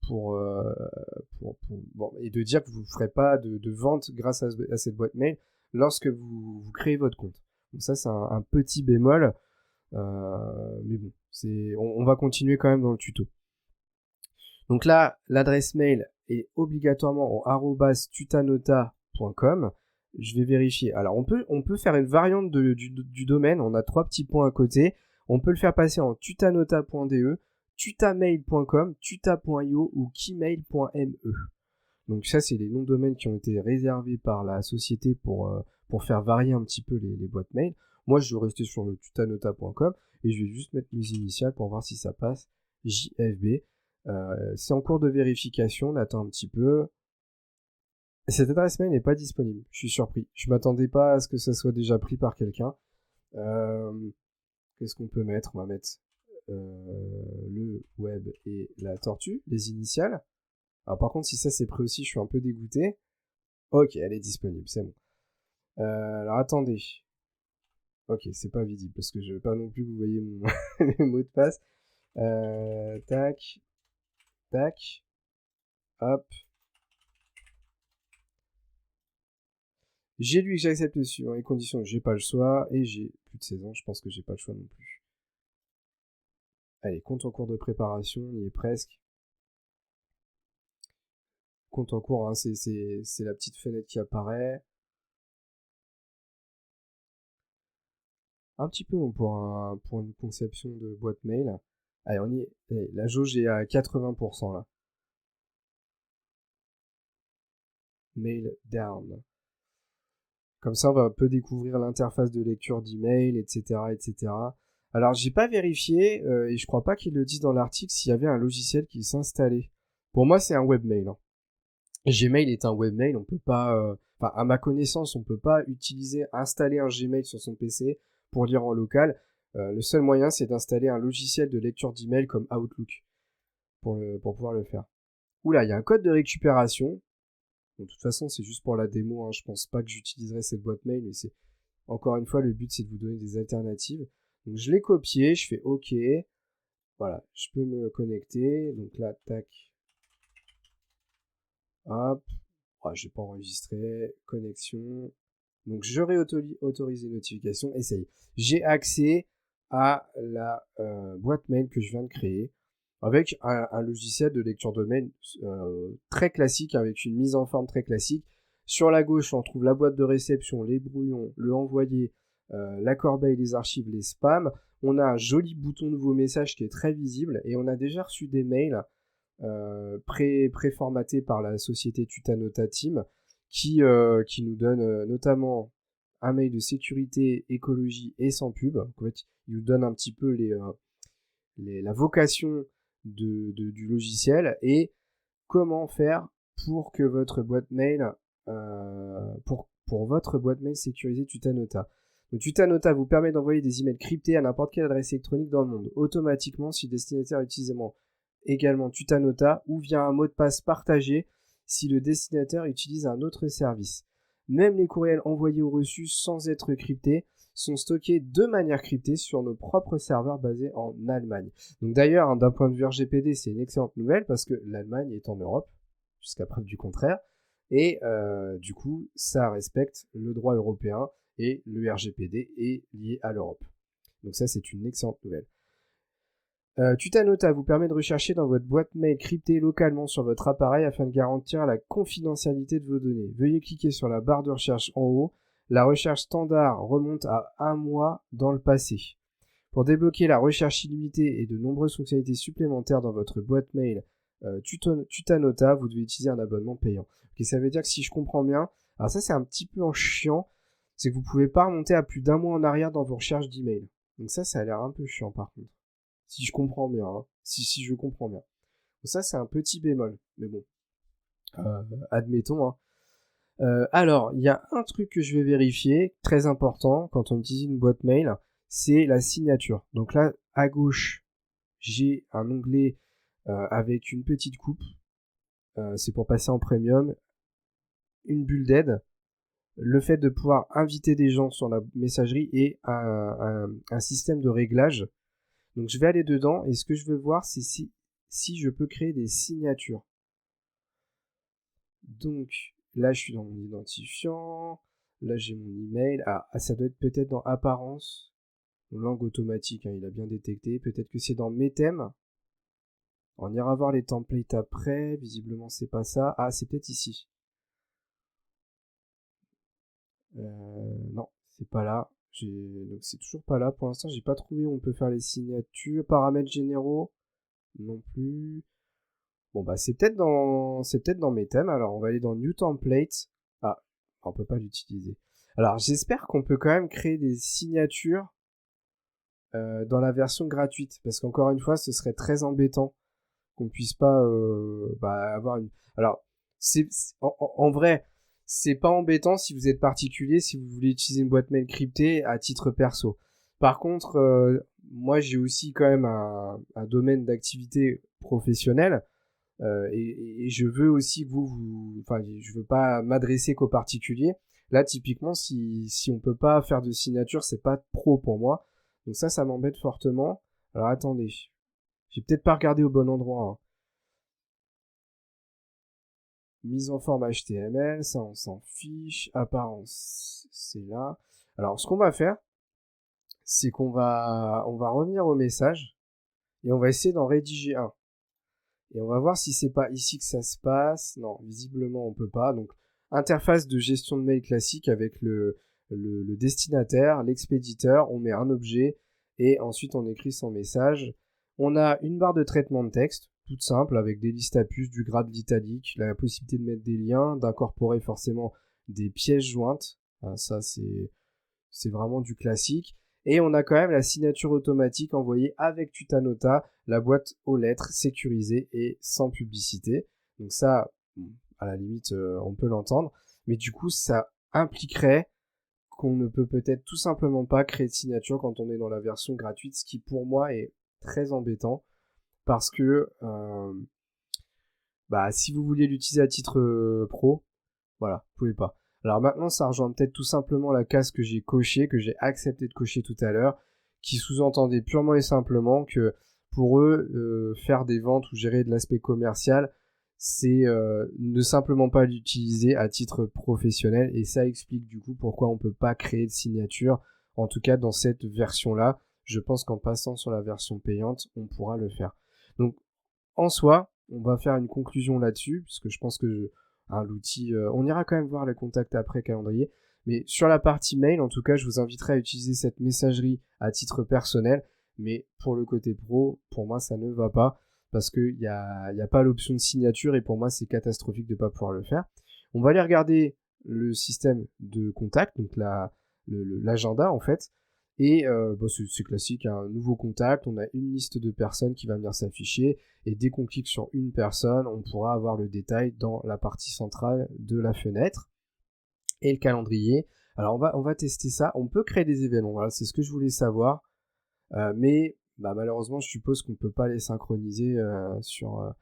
et de dire que vous ne ferez pas de vente grâce à cette boîte mail lorsque vous créez votre compte. Donc ça, c'est un petit bémol, mais bon, on va continuer quand même dans le tuto. Donc là, l'adresse mail est obligatoirement en @tutanota.com. Je vais vérifier. Alors, on peut faire une variante du domaine. On a 3 petits points à côté. On peut le faire passer en tutanota.de, tutamail.com, tuta.io ou keymail.me. Donc ça, c'est les noms de domaine qui ont été réservés par la société pour faire varier un petit peu les boîtes mail. Moi, je vais rester sur le tutanota.com et je vais juste mettre mes initiales pour voir si ça passe. JFB. C'est en cours de vérification, on attend un petit peu. Cette adresse mail n'est pas disponible, je suis surpris. Je m'attendais pas à ce que ça soit déjà pris par quelqu'un. Qu'est-ce qu'on peut mettre? On va mettre le web et la tortue, les initiales. Alors par contre, si ça c'est pris aussi, je suis un peu dégoûté. Ok, elle est disponible, c'est bon. Alors attendez. Ok, c'est pas visible parce que je veux pas non plus que vous voyez mes mots de passe. Tac. Tac. Hop. J'ai lu que j'accepte suivant les conditions, j'ai pas le choix, et j'ai plus de 16 ans, je pense que j'ai pas le choix non plus. Allez, compte en cours de préparation, il est presque. Compte en cours, hein, c'est la petite fenêtre qui apparaît. Un petit peu long pour une conception de boîte mail. Allez, on y est. Allez, la jauge est à 80% là. Mail down. Comme ça, on va un peu découvrir l'interface de lecture d'email, etc., etc. Alors, j'ai pas vérifié, et je crois pas qu'ils le disent dans l'article, s'il y avait un logiciel qui s'installait. Pour moi, c'est un webmail. Hein. Gmail est un webmail, on peut pas... à ma connaissance, on peut pas installer un Gmail sur son PC pour lire en local. Le seul moyen, c'est d'installer un logiciel de lecture d'email comme Outlook pour pouvoir le faire. Oula, il y a un code de récupération. Bon, de toute façon, c'est juste pour la démo. Hein. Je pense pas que j'utiliserai cette boîte mail, mais c'est encore une fois, le but, c'est de vous donner des alternatives. Donc, je l'ai copié, je fais OK. Voilà, je peux me connecter. Donc là, tac. Hop. Oh, je n'ai pas enregistré. Connexion. Donc, je réautorise les notifications. Et ça y est. J'ai accès à la boîte mail que je viens de créer avec un logiciel de lecture de mail très classique, avec une mise en forme très classique. Sur la gauche, on trouve la boîte de réception, les brouillons, le envoyé, la corbeille, les archives, les spams. On a un joli bouton nouveau message qui est très visible et on a déjà reçu des mails préformatés par la société Tutanota Team qui nous donne notamment un mail de sécurité, écologie et sans pub. En fait, il nous donne un petit peu la vocation du logiciel et comment faire pour que votre boîte mail pour votre boîte mail sécurisée Tutanota. Donc Tutanota vous permet d'envoyer des emails cryptés à n'importe quelle adresse électronique dans le monde, automatiquement si le destinataire utilise également Tutanota ou via un mot de passe partagé si le destinataire utilise un autre service. Même les courriels envoyés ou reçus sans être cryptés sont stockés de manière cryptée sur nos propres serveurs basés en Allemagne. Donc d'ailleurs, d'un point de vue RGPD, c'est une excellente nouvelle parce que l'Allemagne est en Europe, jusqu'à preuve du contraire, et du coup, ça respecte le droit européen et le RGPD est lié à l'Europe. Donc ça, c'est une excellente nouvelle. Tutanota vous permet de rechercher dans votre boîte mail cryptée localement sur votre appareil afin de garantir la confidentialité de vos données. Veuillez cliquer sur la barre de recherche en haut. La recherche standard remonte à 1 mois dans le passé. Pour débloquer la recherche illimitée et de nombreuses fonctionnalités supplémentaires dans votre boîte mail Tutanota, vous devez utiliser un abonnement payant. Okay, ça veut dire que si je comprends bien, alors ça c'est un petit peu chiant, c'est que vous pouvez pas remonter à plus d'un mois en arrière dans vos recherches d'email. Donc ça a l'air un peu chiant par contre. Si je comprends bien, hein. Si je comprends bien. Donc ça, c'est un petit bémol. Mais bon, admettons. Hein. Alors, il y a un truc que je vais vérifier, très important, quand on utilise une boîte mail, c'est la signature. Donc là, à gauche, j'ai un onglet avec une petite coupe. C'est pour passer en premium. Une bulle d'aide. Le fait de pouvoir inviter des gens sur la messagerie et un système de réglage. Donc je vais aller dedans et ce que je veux voir c'est si je peux créer des signatures. Donc là je suis dans mon identifiant, là j'ai mon email, ça doit être peut-être dans apparence, langue automatique, hein, il a bien détecté, peut-être que c'est dans mes thèmes. On ira voir les templates après, visiblement c'est pas ça, c'est peut-être ici. Non, c'est pas là. Donc c'est toujours pas là. Pour l'instant, j'ai pas trouvé où on peut faire les signatures. Paramètres généraux, non plus. Bon bah c'est peut-être dans mes thèmes. Alors on va aller dans New Template. On peut pas l'utiliser. Alors j'espère qu'on peut quand même créer des signatures dans la version gratuite, parce qu'encore une fois, ce serait très embêtant qu'on puisse pas avoir une. Alors en vrai. C'est pas embêtant si vous êtes particulier, si vous voulez utiliser une boîte mail cryptée à titre perso. Par contre, moi j'ai aussi quand même un domaine d'activité professionnelle et je veux aussi que je veux pas m'adresser qu'aux particuliers. Là, typiquement, si on peut pas faire de signature, c'est pas pro pour moi. Donc ça m'embête fortement. Alors attendez, j'ai peut-être pas regardé au bon endroit. Hein. Mise en forme HTML, ça on s'en fiche. Apparence, c'est là. Alors ce qu'on va faire, c'est qu'on va revenir au message et on va essayer d'en rédiger un. Et on va voir si c'est pas ici que ça se passe. Non, visiblement on peut pas. Donc interface de gestion de mail classique avec le destinataire, l'expéditeur, on met un objet et ensuite on écrit son message. On a une barre de traitement de texte, toute simple, avec des listes à puces, du grade, de l'italique, la possibilité de mettre des liens, d'incorporer forcément des pièces jointes. Ça, c'est vraiment du classique. Et on a quand même la signature automatique envoyée avec Tutanota, la boîte aux lettres sécurisée et sans publicité. Donc ça, à la limite, on peut l'entendre. Mais du coup, ça impliquerait qu'on ne peut peut-être tout simplement pas créer de signature quand on est dans la version gratuite, ce qui pour moi est très embêtant. Parce que si vous voulez l'utiliser à titre pro, voilà, vous pouvez pas. Alors maintenant, ça rejoint peut-être tout simplement la case que j'ai cochée, que j'ai accepté de cocher tout à l'heure, qui sous-entendait purement et simplement que pour eux, faire des ventes ou gérer de l'aspect commercial, c'est ne simplement pas l'utiliser à titre professionnel. Et ça explique du coup pourquoi on peut pas créer de signature, en tout cas dans cette version-là. Je pense qu'en passant sur la version payante, on pourra le faire. Donc, en soi, on va faire une conclusion là-dessus, puisque je pense que l'outil. On ira quand même voir les contacts après calendrier. Mais sur la partie mail, en tout cas, je vous inviterai à utiliser cette messagerie à titre personnel. Mais pour le côté pro, pour moi, ça ne va pas parce qu'il n'y a pas l'option de signature et pour moi, c'est catastrophique de ne pas pouvoir le faire. On va aller regarder le système de contact, donc l'agenda en fait. Et c'est classique, un nouveau contact, on a une liste de personnes qui va venir s'afficher et dès qu'on clique sur une personne, on pourra avoir le détail dans la partie centrale de la fenêtre. Et le calendrier. Alors on va tester ça. On peut créer des événements. Voilà, c'est ce que je voulais savoir. Mais malheureusement, je suppose qu'on ne peut pas les synchroniser sur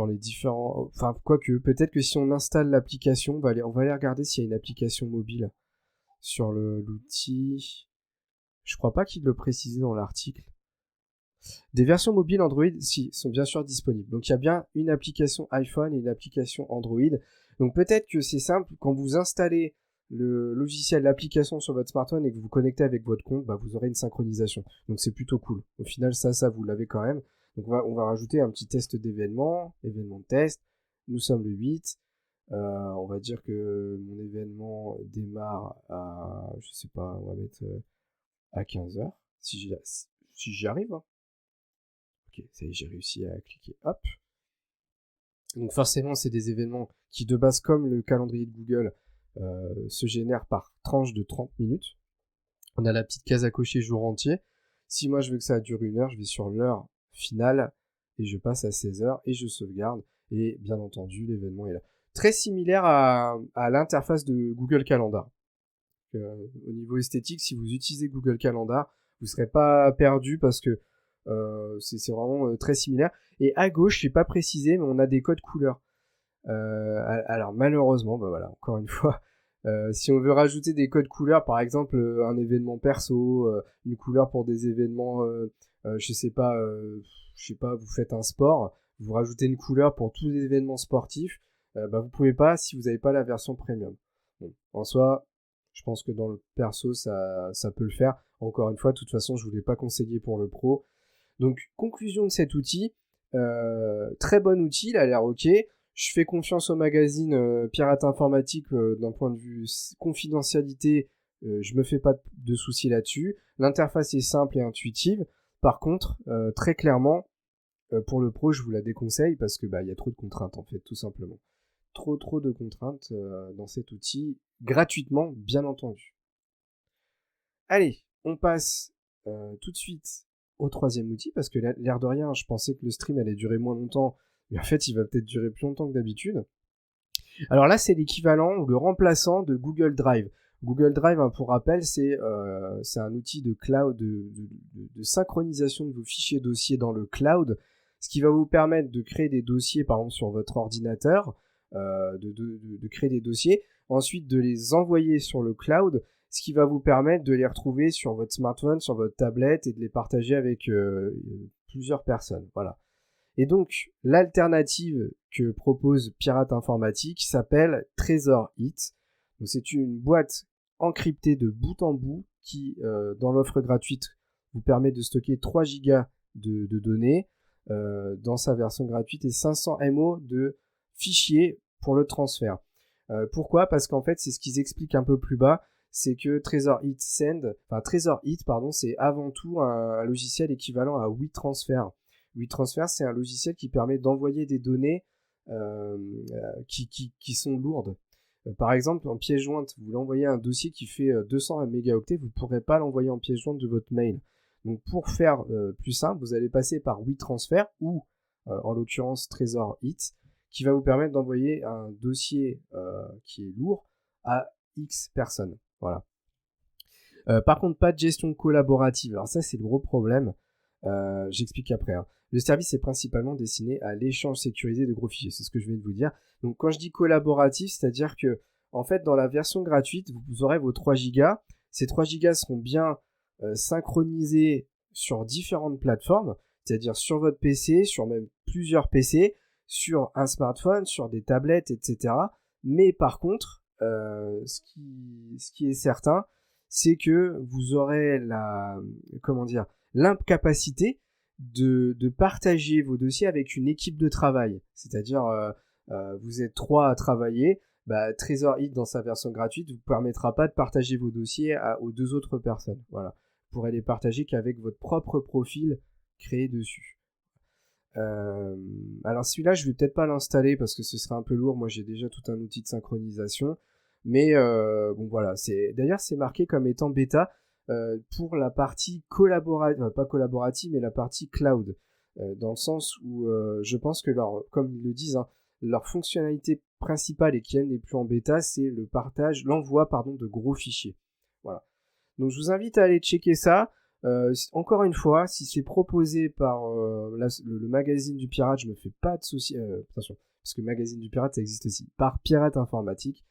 les différents. Enfin, quoique, peut-être que si on installe l'application, on va aller regarder s'il y a une application mobile sur l'outil. Je crois pas qu'il le précisait dans l'article. Des versions mobiles Android, si, sont bien sûr disponibles. Donc il y a bien une application iPhone et une application Android. Donc peut-être que c'est simple, quand vous installez le logiciel, l'application sur votre smartphone et que vous vous connectez avec votre compte, vous aurez une synchronisation. Donc c'est plutôt cool. Au final, ça vous l'avez quand même. Donc on va rajouter un petit test d'événement, événement de test. Nous sommes le 8. On va dire que mon événement démarre à, je sais pas, on va mettre à 15h, si j'y arrive. Hein. Ok, ça y est, j'ai réussi à cliquer, hop. Donc forcément, c'est des événements qui, de base, comme le calendrier de Google, se génèrent par tranche de 30 minutes. On a la petite case à cocher jour entier. Si moi, je veux que ça dure 1 heure, je vais sur l'heure finale et je passe à 16h et je sauvegarde. Et bien entendu, l'événement est là. Très similaire à l'interface de Google Calendar. Au niveau esthétique, si vous utilisez Google Calendar, vous ne serez pas perdu parce que c'est vraiment très similaire. Et à gauche, je n'ai pas précisé, mais on a des codes couleurs. Alors malheureusement, voilà, encore une fois, si on veut rajouter des codes couleurs, par exemple un événement perso, une couleur pour des événements, je sais pas, vous faites un sport, vous rajoutez une couleur pour tous les événements sportifs, vous pouvez pas si vous n'avez pas la version premium. Bon, en soi, je pense que dans le perso, ça peut le faire. Encore une fois, de toute façon, je ne vous l'ai pas conseillé pour le pro. Donc, conclusion de cet outil, très bon outil, il a l'air ok. Je fais confiance au magazine Pirate Informatique d'un point de vue confidentialité, je me fais pas de soucis là-dessus. L'interface est simple et intuitive. Par contre, très clairement, pour le pro, je vous la déconseille parce que y a trop de contraintes en fait, tout simplement. Trop de contraintes dans cet outil, gratuitement, bien entendu. Allez, on passe tout de suite au troisième outil, parce que l'air de rien, je pensais que le stream allait durer moins longtemps, mais en fait, il va peut-être durer plus longtemps que d'habitude. Alors là, c'est l'équivalent ou le remplaçant de Google Drive. Google Drive, pour rappel, c'est un outil de cloud, de synchronisation de vos fichiers dossiers dans le cloud, ce qui va vous permettre de créer des dossiers, par exemple, sur votre ordinateur, de créer des dossiers, ensuite de les envoyer sur le cloud, ce qui va vous permettre de les retrouver sur votre smartphone, sur votre tablette et de les partager avec plusieurs personnes. Voilà. Et donc, l'alternative que propose Pirate Informatique s'appelle TresorIt. Donc, c'est une boîte encryptée de bout en bout qui, dans l'offre gratuite, vous permet de stocker 3 Go de données dans sa version gratuite et 500 MO de fichiers pour le transfert. Pourquoi ? Parce qu'en fait, c'est ce qu'ils expliquent un peu plus bas, c'est que TresorIt, c'est avant tout un logiciel équivalent à WeTransfer. WeTransfer, c'est un logiciel qui permet d'envoyer des données qui sont lourdes. Par exemple, en pièce jointe, vous voulez envoyer un dossier qui fait 200 mégaoctets, vous ne pourrez pas l'envoyer en pièce jointe de votre mail. Donc pour faire plus simple, vous allez passer par WeTransfer ou en l'occurrence TresorIt, qui va vous permettre d'envoyer un dossier qui est lourd à X personnes. Voilà. Par contre, pas de gestion collaborative. Alors ça, c'est le gros problème. J'explique après. Hein. Le service est principalement destiné à l'échange sécurisé de gros fichiers. C'est ce que je viens de vous dire. Donc quand je dis collaboratif, c'est-à-dire que en fait, dans la version gratuite, vous aurez vos 3 Go. Ces 3 Go seront bien synchronisés sur différentes plateformes, c'est-à-dire sur votre PC, sur même plusieurs PC, sur un smartphone, sur des tablettes, etc. Mais par contre, ce qui est certain, c'est que vous aurez l'incapacité de partager vos dossiers avec une équipe de travail. C'est-à-dire, vous êtes 3 à travailler, TresorIt dans sa version gratuite vous permettra pas de partager vos dossiers aux 2 autres personnes. Voilà. Vous pourrez les partager qu'avec votre propre profil créé dessus. Alors celui-là, je vais peut-être pas l'installer parce que ce serait un peu lourd. Moi, j'ai déjà tout un outil de synchronisation. Mais bon, voilà. D'ailleurs, c'est marqué comme étant bêta pour la partie collaborative, pas collaborative, mais la partie cloud. Dans le sens où je pense que comme ils le disent, hein, leur fonctionnalité principale et qui elle n'est plus en bêta, c'est l'envoi de gros fichiers. Voilà. Donc je vous invite à aller checker ça. Encore une fois, si c'est proposé par le magazine du pirate, je me fais pas de soucis. Attention, parce que le magazine du pirate, ça existe aussi. Par Pirate Informatique,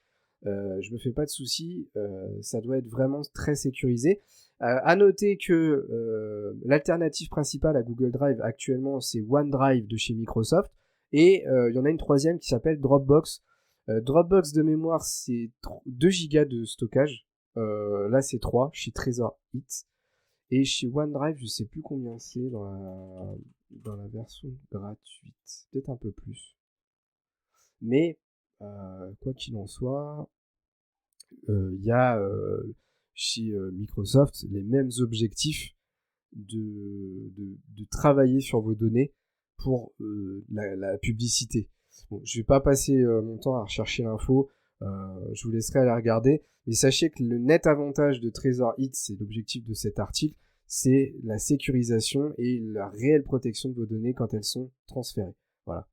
je me fais pas de soucis. Ça doit être vraiment très sécurisé. À noter que l'alternative principale à Google Drive actuellement, c'est OneDrive de chez Microsoft. Et il y en a une troisième qui s'appelle Dropbox. Dropbox de mémoire, c'est 2 Go de stockage. Là, c'est 3 chez TresorIt. Et chez OneDrive, je sais plus combien c'est dans la version gratuite. Peut-être un peu plus. Mais, quoi qu'il en soit, il y a chez Microsoft les mêmes objectifs de travailler sur vos données pour la publicité. Bon, je vais pas passer mon temps à rechercher l'info, je vous laisserai aller regarder, mais sachez que le net avantage de TresorIt, c'est l'objectif de cet article, c'est la sécurisation et la réelle protection de vos données quand elles sont transférées. Voilà.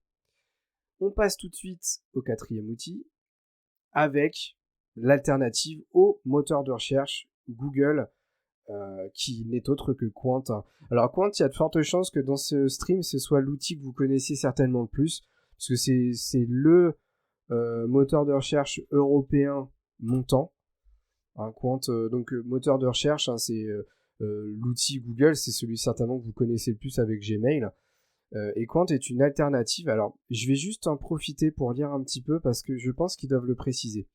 On passe tout de suite au 4e outil, avec l'alternative au moteur de recherche Google, qui n'est autre que Qwant. Alors Qwant, il y a de fortes chances que dans ce stream, ce soit l'outil que vous connaissez certainement le plus, parce que c'est le moteur de recherche européen montant. Qwant, donc moteur de recherche, c'est l'outil Google, c'est celui certainement que vous connaissez le plus avec Gmail. Et Qwant est une alternative. Alors, je vais juste en profiter pour lire un petit peu parce que je pense qu'ils doivent le préciser.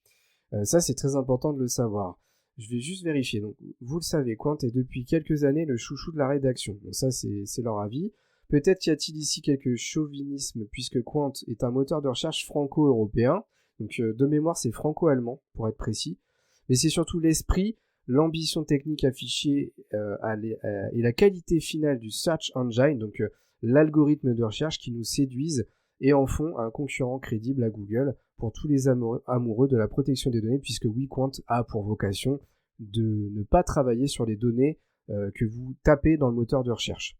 Ça, c'est très important de le savoir. Je vais juste vérifier. Donc, vous le savez, Qwant est depuis quelques années le chouchou de la rédaction. Donc ça, c'est leur avis. Peut-être y a-t-il ici quelques chauvinismes puisque Qwant est un moteur de recherche franco-européen. Donc, de mémoire, c'est franco-allemand, pour être précis. Mais c'est surtout l'esprit, l'ambition technique affichée et la qualité finale du Search Engine, donc l'algorithme de recherche qui nous séduisent et en font un concurrent crédible à Google pour tous les amoureux de la protection des données, puisque oui, Qwant a pour vocation de ne pas travailler sur les données que vous tapez dans le moteur de recherche.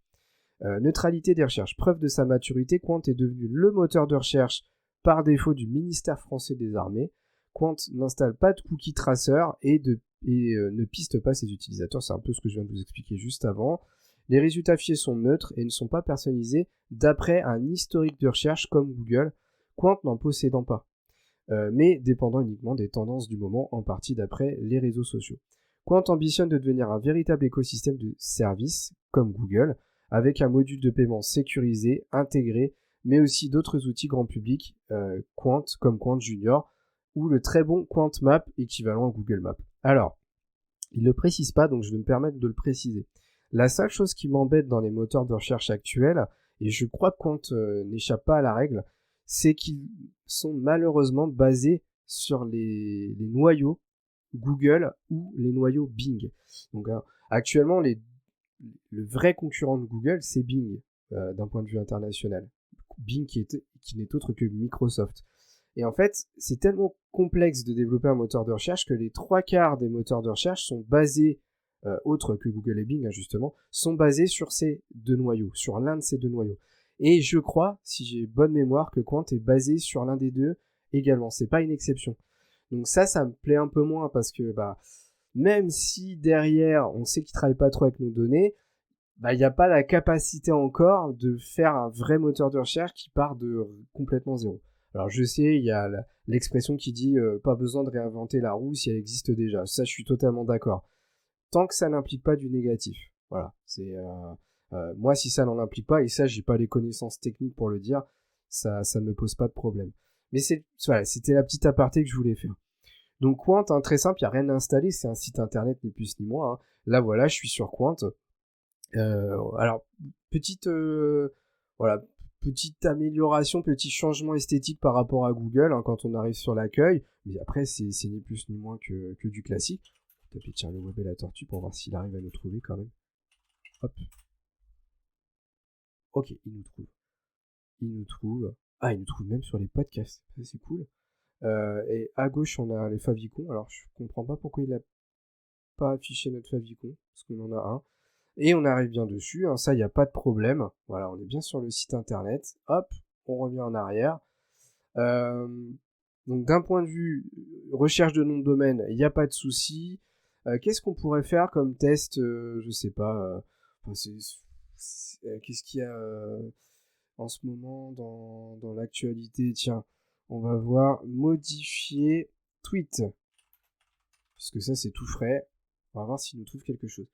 Neutralité des recherches. Preuve de sa maturité, Qwant est devenu le moteur de recherche par défaut du ministère français des Armées. Qwant n'installe pas de cookie traceur et ne piste pas ses utilisateurs. C'est un peu ce que je viens de vous expliquer juste avant. Les résultats affichés sont neutres et ne sont pas personnalisés d'après un historique de recherche comme Google, Qwant n'en possédant pas, mais dépendant uniquement des tendances du moment, en partie d'après les réseaux sociaux. Qwant ambitionne de devenir un véritable écosystème de services comme Google, avec un module de paiement sécurisé, intégré, mais aussi d'autres outils grand public, Qwant comme Qwant Junior, ou le très bon Qwant Map équivalent à Google Maps. Alors, il ne le précise pas, donc je vais me permettre de le préciser. La seule chose qui m'embête dans les moteurs de recherche actuels, et je crois que Qwant n'échappe pas à la règle, c'est qu'ils sont malheureusement basés sur les noyaux Google ou les noyaux Bing. Donc actuellement, le vrai concurrent de Google, c'est Bing, d'un point de vue international. Bing qui n'est autre que Microsoft. Et en fait, c'est tellement complexe de développer un moteur de recherche que les 3/4 des moteurs de recherche sont basés autres que Google et Bing, justement, sont basés sur ces 2 noyaux, sur l'un de ces 2 noyaux. Et je crois, si j'ai bonne mémoire, que Qwant est basé sur l'un des 2 également. C'est pas une exception. Donc ça me plaît un peu moins parce que, même si derrière, on sait qu'ils travaillent pas trop avec nos données, il n'y a pas la capacité encore de faire un vrai moteur de recherche qui part de complètement zéro. Alors je sais, il y a l'expression qui dit pas besoin de réinventer la roue si elle existe déjà. Ça, je suis totalement d'accord. Tant que ça n'implique pas du négatif. Voilà. C'est moi, si ça n'en implique pas, et ça, j'ai pas les connaissances techniques pour le dire, ça ne me pose pas de problème. Mais voilà, c'était la petite aparté que je voulais faire. Donc Qwant, très simple, il n'y a rien à installer, c'est un site internet ni plus ni moins. Là, voilà, je suis sur Qwant. Alors, petit petite amélioration, petit changement esthétique par rapport à Google hein, quand on arrive sur l'accueil. Mais après, c'est ni plus ni moins que du classique. On va taper tiens, le web et la tortue pour voir s'il arrive à nous trouver quand même. Hop. Ok, il nous trouve. Ah, il nous trouve même sur les podcasts. Ça, c'est cool. Et à gauche, on a les favicons. Alors, je comprends pas pourquoi il a pas affiché notre favicon, parce qu'on en a un. Et on arrive bien dessus, hein, ça, il n'y a pas de problème. Voilà, on est bien sur le site internet. Hop, on revient en arrière. Donc, d'un point de vue recherche de nom de domaine, il n'y a pas de souci. Qu'est-ce qu'on pourrait faire comme test je sais pas. Qu'est-ce qu'il y a en ce moment dans l'actualité? Tiens, on va voir modifier tweet. Puisque ça, c'est tout frais. On va voir s'il nous trouve quelque chose.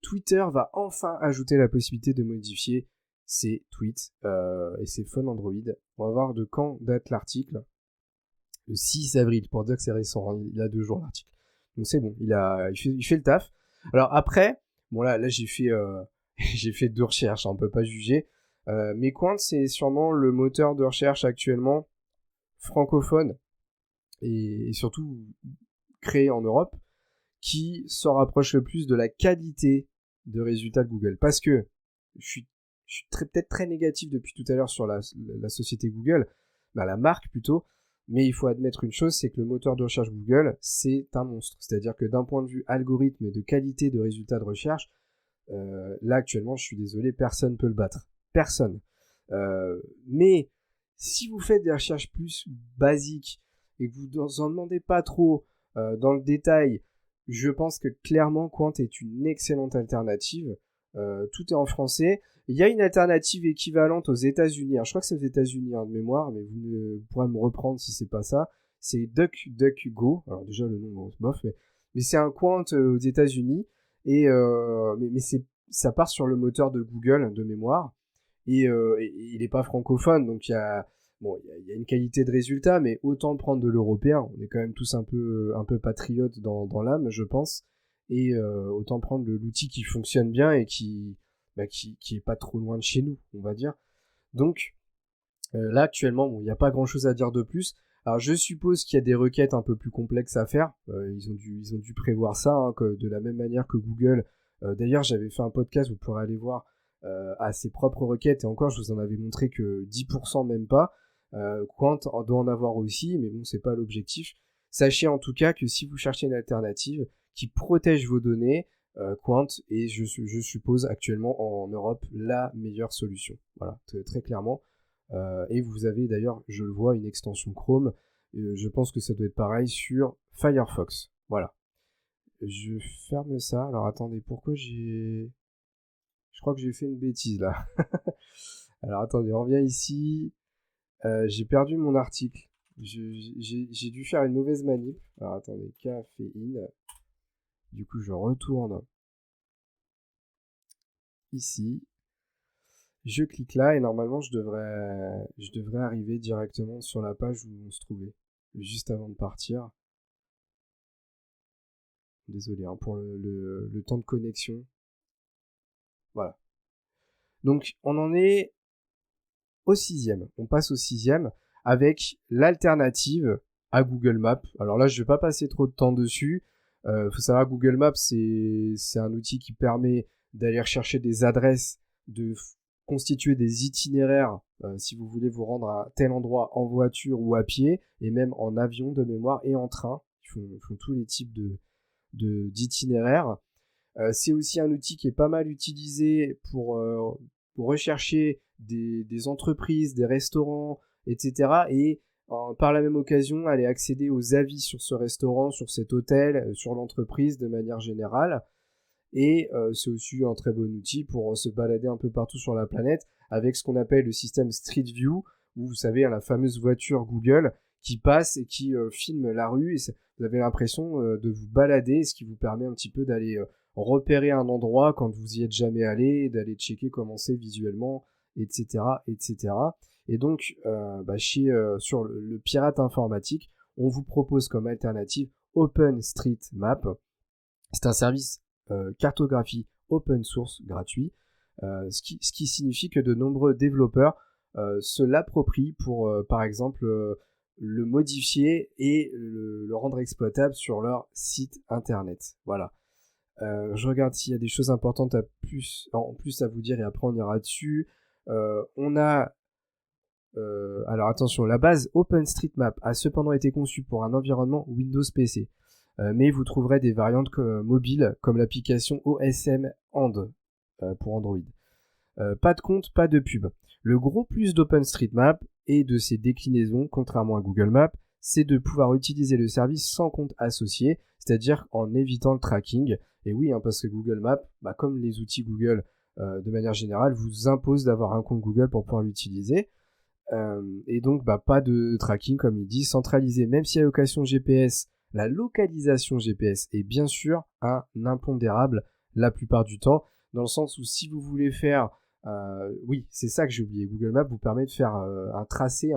Twitter va enfin ajouter la possibilité de modifier ses tweets et ses fun Android. On va voir de quand date l'article. Le 6 avril, pour dire que c'est récent. Hein, il a 2 jours l'article. Donc c'est bon, il fait le taf. Alors après, bon là j'ai fait j'ai fait 2 recherches, hein, on peut pas juger. Mais Quant, c'est sûrement le moteur de recherche actuellement francophone et surtout créé en Europe qui s'en rapproche le plus de la qualité de résultats de Google. Parce que je suis peut-être très négatif depuis tout à l'heure sur la société Google, la marque plutôt, mais il faut admettre une chose, c'est que le moteur de recherche Google, c'est un monstre. C'est-à-dire que d'un point de vue algorithme et de qualité de résultats de recherche, là actuellement, je suis désolé, personne ne peut le battre. Personne. Mais si vous faites des recherches plus basiques et que vous en demandez pas trop dans le détail, je pense que clairement Quant est une excellente alternative. Tout est en français. Il y a une alternative équivalente aux États-Unis. Alors, je crois que c'est aux États-Unis de mémoire, mais vous pourrez me reprendre si c'est pas ça. C'est DuckDuckGo. Alors déjà le nom, bon, bof, mais c'est un Quant aux États-Unis et mais ça part sur le moteur de Google de mémoire et il n'est pas francophone, donc il y a une qualité de résultat, mais autant prendre de l'européen. On est quand même tous un peu patriotes dans l'âme, je pense, et autant prendre l'outil qui fonctionne bien et qui est pas trop loin de chez nous, on va dire. Donc là actuellement, il n'y a pas grand chose à dire de plus. Alors je suppose qu'il y a des requêtes un peu plus complexes à faire. Ils ont dû prévoir ça, hein, que de la même manière que Google. D'ailleurs, j'avais fait un podcast, vous pourrez aller voir, à ses propres requêtes, et encore, je vous en avais montré que 10% même pas. Quant doit en avoir aussi, mais bon, c'est pas l'objectif. Sachez en tout cas que si vous cherchez une alternative qui protège vos données, Quant est, je suppose, actuellement en Europe, la meilleure solution. Voilà, très clairement. Et vous avez d'ailleurs, je le vois, une extension Chrome. Je pense que ça doit être pareil sur Firefox. Voilà. Je ferme ça. Alors attendez, pourquoi j'ai... Je crois que j'ai fait une bêtise là. Alors attendez, on revient ici. J'ai perdu mon article. J'ai dû faire une mauvaise manip. Alors attendez, caféine. Du coup, je retourne ici. Je clique là et normalement, je devrais arriver directement sur la page où on se trouvait. Juste avant de partir. Désolé hein, pour le temps de connexion. Voilà. Donc, on en est au 6e. On passe au 6e avec l'alternative à Google Maps. Alors là, je vais pas passer trop de temps dessus. Faut savoir que Google Maps, c'est un outil qui permet d'aller rechercher des adresses, de constituer des itinéraires si vous voulez vous rendre à tel endroit en voiture ou à pied, et même en avion de mémoire et en train. Ils font tous les types d'itinéraires. C'est aussi un outil qui est pas mal utilisé pour rechercher des entreprises, des restaurants, etc. Et par la même occasion, aller accéder aux avis sur ce restaurant, sur cet hôtel, sur l'entreprise de manière générale. Et c'est aussi un très bon outil pour se balader un peu partout sur la planète avec ce qu'on appelle le système Street View, où vous savez, la fameuse voiture Google qui passe et qui filme la rue. Et vous avez l'impression de vous balader, ce qui vous permet un petit peu d'aller repérer un endroit quand vous y êtes jamais allé, d'aller checker comment c'est visuellement, etc., etc. Et donc, sur le pirate informatique, on vous propose comme alternative OpenStreetMap. C'est un service cartographie open source gratuit, ce qui signifie que de nombreux développeurs se l'approprient pour, par exemple, le modifier et le rendre exploitable sur leur site internet. Voilà. Je regarde s'il y a des choses importantes en plus à vous dire et après on ira dessus. On a alors attention, la base OpenStreetMap a cependant été conçue pour un environnement Windows PC. Mais vous trouverez des variantes mobiles comme l'application OSM And pour Android. Pas de compte, pas de pub. Le gros plus d'OpenStreetMap et de ses déclinaisons, contrairement à Google Maps, c'est de pouvoir utiliser le service sans compte associé, c'est-à-dire en évitant le tracking. Et oui, parce que Google Maps, comme les outils Google de manière générale, vous impose d'avoir un compte Google pour pouvoir l'utiliser. Et donc, pas de tracking, comme il dit, centralisé, même si la location GPS, la localisation GPS est bien sûr un impondérable la plupart du temps, dans le sens où si vous voulez faire oui, c'est ça que j'ai oublié. Google Maps vous permet de faire un trajet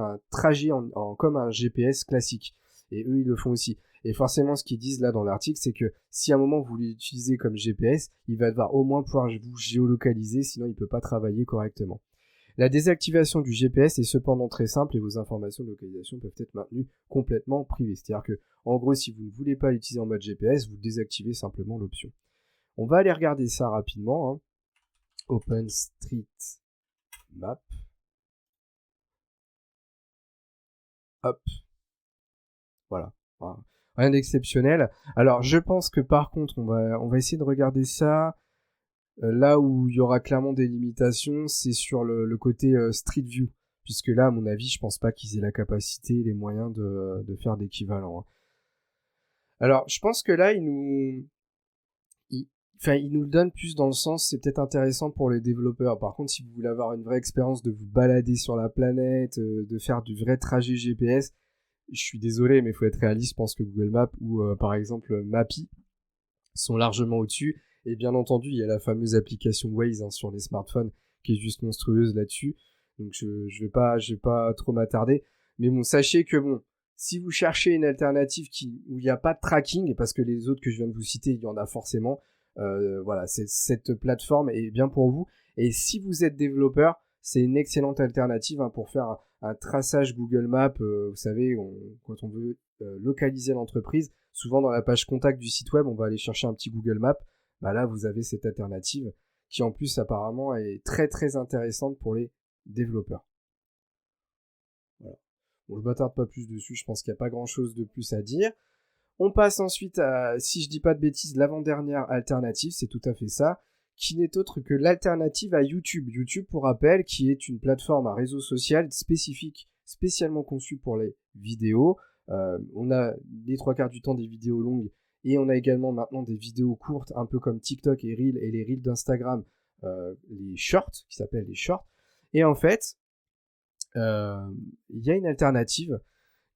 comme un GPS classique. Et eux, ils le font aussi. Et forcément, ce qu'ils disent là dans l'article, c'est que si à un moment vous l'utilisez comme GPS, il va devoir au moins pouvoir vous géolocaliser, sinon il ne peut pas travailler correctement. La désactivation du GPS est cependant très simple et vos informations de localisation peuvent être maintenues complètement privées. C'est-à-dire que, en gros, si vous ne voulez pas l'utiliser en mode GPS, vous désactivez simplement l'option. On va aller regarder ça rapidement. OpenStreetMap. Hop. Voilà. Rien d'exceptionnel. Alors, je pense que par contre, on va essayer de regarder ça. Là où il y aura clairement des limitations, c'est sur le côté Street View. Puisque là, à mon avis, je pense pas qu'ils aient la capacité et les moyens de faire d'équivalent. Alors, je pense que là, il nous le donne plus dans le sens, c'est peut-être intéressant pour les développeurs. Par contre, si vous voulez avoir une vraie expérience de vous balader sur la planète, de faire du vrai trajet GPS, je suis désolé, mais il faut être réaliste. Je pense que Google Maps ou par exemple Mappy sont largement au-dessus. Et bien entendu, il y a la fameuse application Waze sur les smartphones qui est juste monstrueuse là-dessus. Donc je vais pas trop m'attarder. Mais bon, sachez que si vous cherchez une alternative où il n'y a pas de tracking, parce que les autres que je viens de vous citer, il y en a forcément, voilà, cette plateforme est bien pour vous. Et si vous êtes développeur, c'est une excellente alternative pour faire un traçage Google Maps. Vous savez, quand on veut localiser l'entreprise, souvent dans la page contact du site web, on va aller chercher un petit Google Maps. Là, vous avez cette alternative qui en plus apparemment est très très intéressante pour les développeurs. Voilà. Bon, je m'attarde pas plus dessus, je pense qu'il n'y a pas grand chose de plus à dire. On passe ensuite à, si je dis pas de bêtises, l'avant-dernière alternative, c'est tout à fait ça, qui n'est autre que l'alternative à YouTube. YouTube, pour rappel, qui est une plateforme à réseau social spécifique, spécialement conçue pour les vidéos. On a les 3/4 du temps des vidéos longues et on a également maintenant des vidéos courtes, un peu comme TikTok et Reel et les Reels d'Instagram, les shorts, qui s'appellent les shorts. Et en fait, il y a une alternative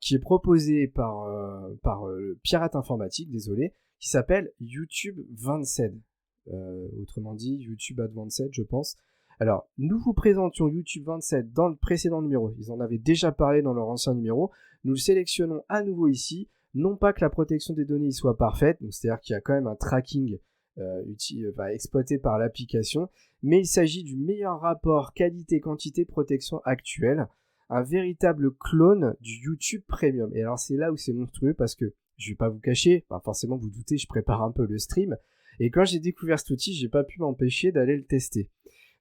qui est proposé par le pirate informatique, désolé, qui s'appelle YouTube Advanced. Autrement dit, YouTube Advanced, je pense. Alors, nous vous présentions YouTube Advanced dans le précédent numéro. Ils en avaient déjà parlé dans leur ancien numéro. Nous le sélectionnons à nouveau ici. Non pas que la protection des données soit parfaite, donc c'est-à-dire qu'il y a quand même un tracking exploité par l'application, mais il s'agit du meilleur rapport qualité-quantité-protection actuel. Un véritable clone du YouTube Premium. Et alors c'est là où c'est monstrueux parce que je vais pas vous cacher, forcément vous doutez, je prépare un peu le stream et quand j'ai découvert cet outil, j'ai pas pu m'empêcher d'aller le tester.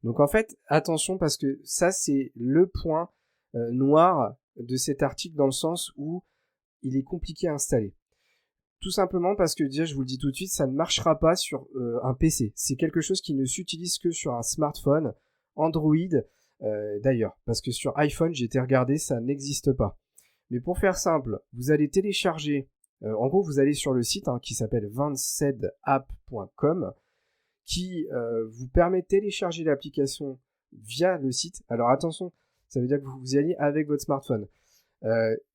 Donc en fait, attention parce que ça c'est le point noir de cet article dans le sens où il est compliqué à installer. Tout simplement parce que déjà, je vous le dis tout de suite, ça ne marchera pas sur un PC. C'est quelque chose qui ne s'utilise que sur un smartphone, Android, d'ailleurs, parce que sur iPhone, j'ai été regarder, ça n'existe pas. Mais pour faire simple, vous allez télécharger, en gros, vous allez sur le site qui s'appelle vancedapp.com, qui vous permet de télécharger l'application via le site. Alors attention, ça veut dire que vous y allez avec votre smartphone.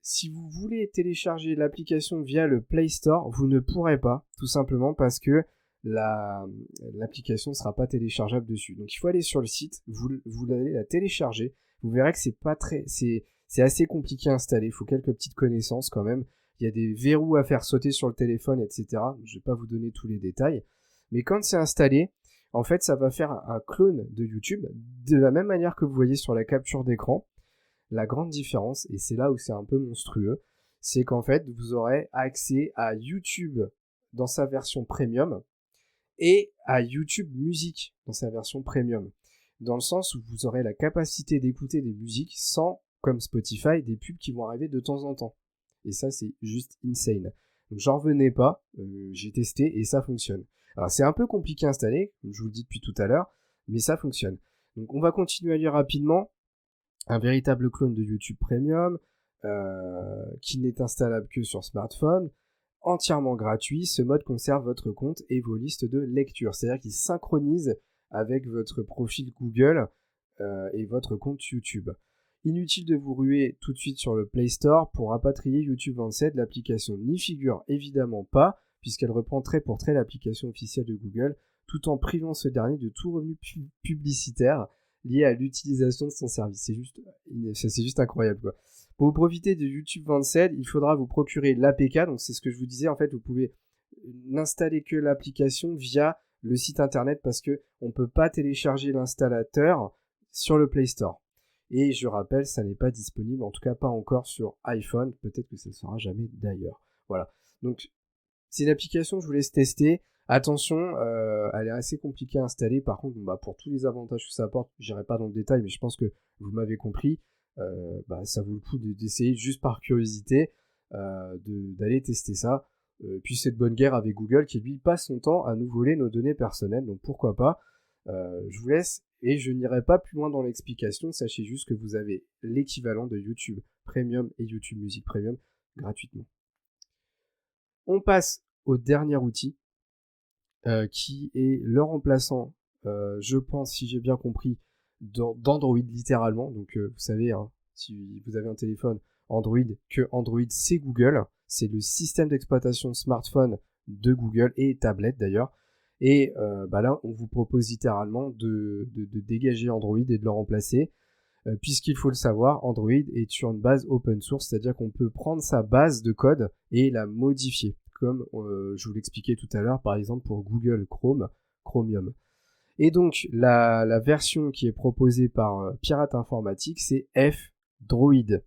Si vous voulez télécharger l'application via le Play Store, vous ne pourrez pas, tout simplement parce que l'application ne sera pas téléchargeable dessus. Donc il faut aller sur le site, vous allez la télécharger, vous verrez que c'est assez compliqué à installer, il faut quelques petites connaissances quand même, il y a des verrous à faire sauter sur le téléphone, etc. Je ne vais pas vous donner tous les détails, mais quand c'est installé, en fait ça va faire un clone de YouTube, de la même manière que vous voyez sur la capture d'écran. La grande différence, et c'est là où c'est un peu monstrueux, c'est qu'en fait, vous aurez accès à YouTube dans sa version premium et à YouTube Music dans sa version premium. Dans le sens où vous aurez la capacité d'écouter des musiques sans, comme Spotify, des pubs qui vont arriver de temps en temps. Et ça, c'est juste insane. Donc j'en revenais pas, j'ai testé et ça fonctionne. Alors c'est un peu compliqué à installer, comme je vous le dis depuis tout à l'heure, mais ça fonctionne. Donc on va continuer à lire rapidement. Un véritable clone de YouTube Premium, qui n'est installable que sur smartphone, entièrement gratuit. Ce mode conserve votre compte et vos listes de lecture, c'est-à-dire qu'il synchronise avec votre profil Google et votre compte YouTube. Inutile de vous ruer tout de suite sur le Play Store pour rapatrier YouTube 27, l'application n'y figure évidemment pas, puisqu'elle reprend trait pour trait l'application officielle de Google, tout en privant ce dernier de tout revenu publicitaire lié à l'utilisation de son service. C'est juste incroyable, quoi. Pour vous profiter de YouTube 27, il faudra vous procurer l'APK, donc c'est ce que je vous disais, en fait, vous pouvez n'installer que l'application via le site internet parce que on peut pas télécharger l'installateur sur le Play Store. Et je rappelle, ça n'est pas disponible, en tout cas pas encore sur iPhone, peut-être que ça ne sera jamais d'ailleurs. Voilà. Donc, c'est une application que je vous laisse tester. Attention, elle est assez compliquée à installer. Par contre, pour tous les avantages que ça apporte, j'irai pas dans le détail, mais je pense que vous m'avez compris. Ça vaut le coup d'essayer juste par curiosité d'aller tester ça. Puis c'est de bonne guerre avec Google qui lui passe son temps à nous voler nos données personnelles, donc pourquoi pas. Je vous laisse et je n'irai pas plus loin dans l'explication. Sachez juste que vous avez l'équivalent de YouTube Premium et YouTube Music Premium gratuitement. On passe au dernier outil qui est le remplaçant, je pense, si j'ai bien compris, d'Android littéralement. Donc vous savez, hein, si vous avez un téléphone Android, que Android c'est Google, c'est le système d'exploitation smartphone de Google et tablette d'ailleurs. Et là, on vous propose littéralement de dégager Android et de le remplacer. Puisqu'il faut le savoir, Android est sur une base open source, c'est-à-dire qu'on peut prendre sa base de code et la modifier, comme je vous l'expliquais tout à l'heure, par exemple pour Google Chrome, Chromium. Et donc, la version qui est proposée par Pirate Informatique, c'est F-Droid.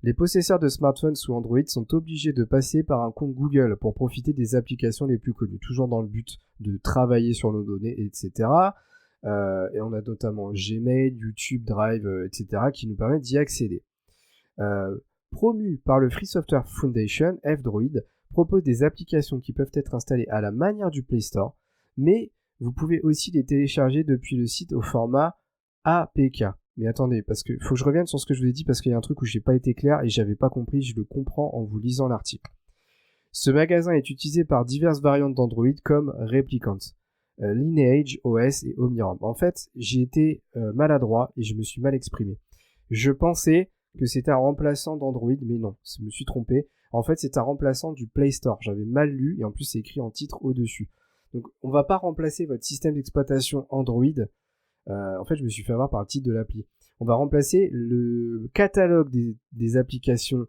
Les possesseurs de smartphones sous Android sont obligés de passer par un compte Google pour profiter des applications les plus connues, toujours dans le but de travailler sur nos données, etc. Et on a notamment Gmail, YouTube, Drive, etc. qui nous permettent d'y accéder. Promu par le Free Software Foundation, F-Droid propose des applications qui peuvent être installées à la manière du Play Store, mais vous pouvez aussi les télécharger depuis le site au format APK. Mais attendez, parce que faut que je revienne sur ce que je vous ai dit, parce qu'il y a un truc où j'ai pas été clair et j'avais pas compris, je le comprends en vous lisant l'article. Ce magasin est utilisé par diverses variantes d'Android comme Replicant, Lineage OS et OmniROM. En fait, j'ai été maladroit et je me suis mal exprimé. Je pensais que c'était un remplaçant d'Android, mais non, je me suis trompé. En fait, c'est un remplaçant du Play Store. J'avais mal lu et en plus c'est écrit en titre au-dessus. Donc, on va pas remplacer votre système d'exploitation Android. En fait, je me suis fait avoir par le titre de l'appli. On va remplacer le catalogue des applications,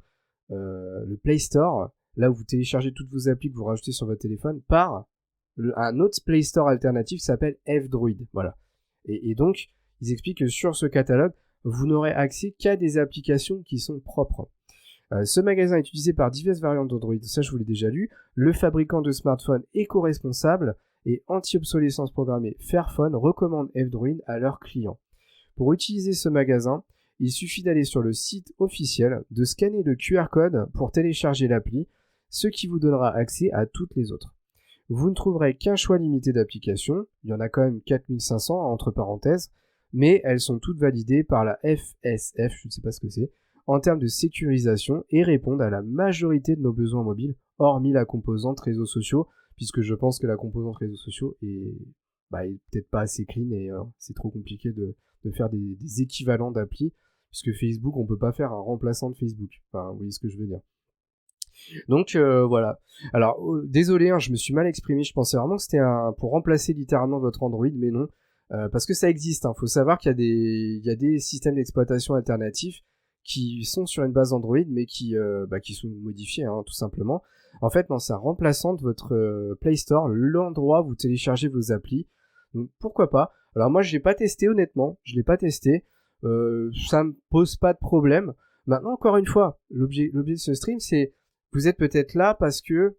le Play Store, là où vous téléchargez toutes vos applis que vous rajoutez sur votre téléphone, par un autre Play Store alternatif qui s'appelle F-Droid. Voilà. Et donc, ils expliquent que sur ce catalogue, vous n'aurez accès qu'à des applications qui sont propres. Ce magasin est utilisé par diverses variantes d'Android, ça je vous l'ai déjà lu. Le fabricant de smartphones éco-responsable et anti-obsolescence programmée Fairphone recommande F-Droid à leurs clients. Pour utiliser ce magasin, il suffit d'aller sur le site officiel, de scanner le QR code pour télécharger l'appli, ce qui vous donnera accès à toutes les autres. Vous ne trouverez qu'un choix limité d'applications, il y en a quand même 4500 entre parenthèses, mais elles sont toutes validées par la FSF, je ne sais pas ce que c'est, en termes de sécurisation et répondent à la majorité de nos besoins mobiles, hormis la composante réseaux sociaux, puisque je pense que la composante réseaux sociaux est peut-être pas assez clean et c'est trop compliqué de faire des équivalents d'appli, puisque Facebook, on peut pas faire un remplaçant de Facebook. Enfin, vous voyez ce que je veux dire. Donc voilà. Alors désolé, hein, je me suis mal exprimé. Je pensais vraiment que c'était pour remplacer littéralement votre Android, mais non, parce que ça existe. Faut savoir qu'il y a des systèmes d'exploitation alternatifs qui sont sur une base Android, mais qui sont modifiés, tout simplement. En fait, non, c'est un remplaçant de votre Play Store, l'endroit où vous téléchargez vos applis. Donc pourquoi pas. Alors moi, je l'ai pas testé honnêtement. Je l'ai pas testé. Ça me pose pas de problème. Maintenant, encore une fois, l'objet de ce stream, c'est vous êtes peut-être là parce que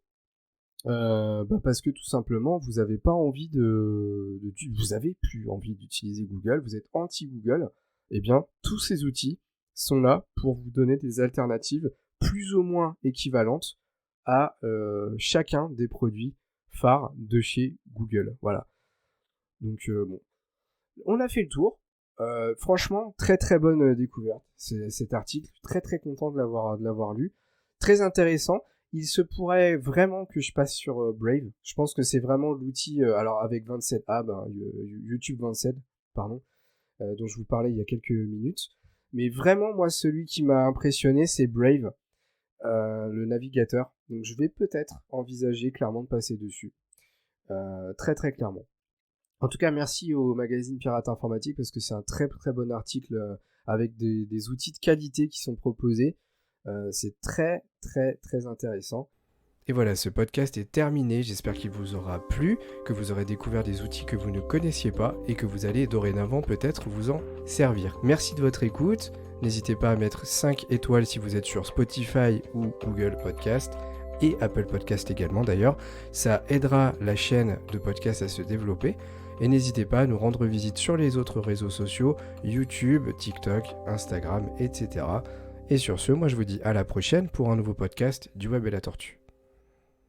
tout simplement vous avez pas envie vous avez plus envie d'utiliser Google, vous êtes anti Google. Eh bien, tous ces outils sont là pour vous donner des alternatives plus ou moins équivalentes à chacun des produits phares de chez Google. Voilà. Donc bon, on a fait le tour. Franchement, très très bonne découverte cet article. Très très content de l'avoir lu. Très intéressant. Il se pourrait vraiment que je passe sur Brave. Je pense que c'est vraiment l'outil, alors avec 27, YouTube 27, pardon, dont je vous parlais il y a quelques minutes. Mais vraiment, moi, celui qui m'a impressionné, c'est Brave, le navigateur. Donc je vais peut-être envisager clairement de passer dessus. Très très clairement. En tout cas, merci au magazine Pirate Informatique parce que c'est un très très bon article avec des outils de qualité qui sont proposés. C'est très très très intéressant. Et voilà, ce podcast est terminé. J'espère qu'il vous aura plu, que vous aurez découvert des outils que vous ne connaissiez pas et que vous allez dorénavant peut-être vous en servir. Merci de votre écoute. N'hésitez pas à mettre 5 étoiles si vous êtes sur Spotify ou Google Podcast et Apple Podcast également d'ailleurs. Ça aidera la chaîne de podcast à se développer. Et n'hésitez pas à nous rendre visite sur les autres réseaux sociaux, YouTube, TikTok, Instagram, etc. Et sur ce, moi je vous dis à la prochaine pour un nouveau podcast du Web et la Tortue.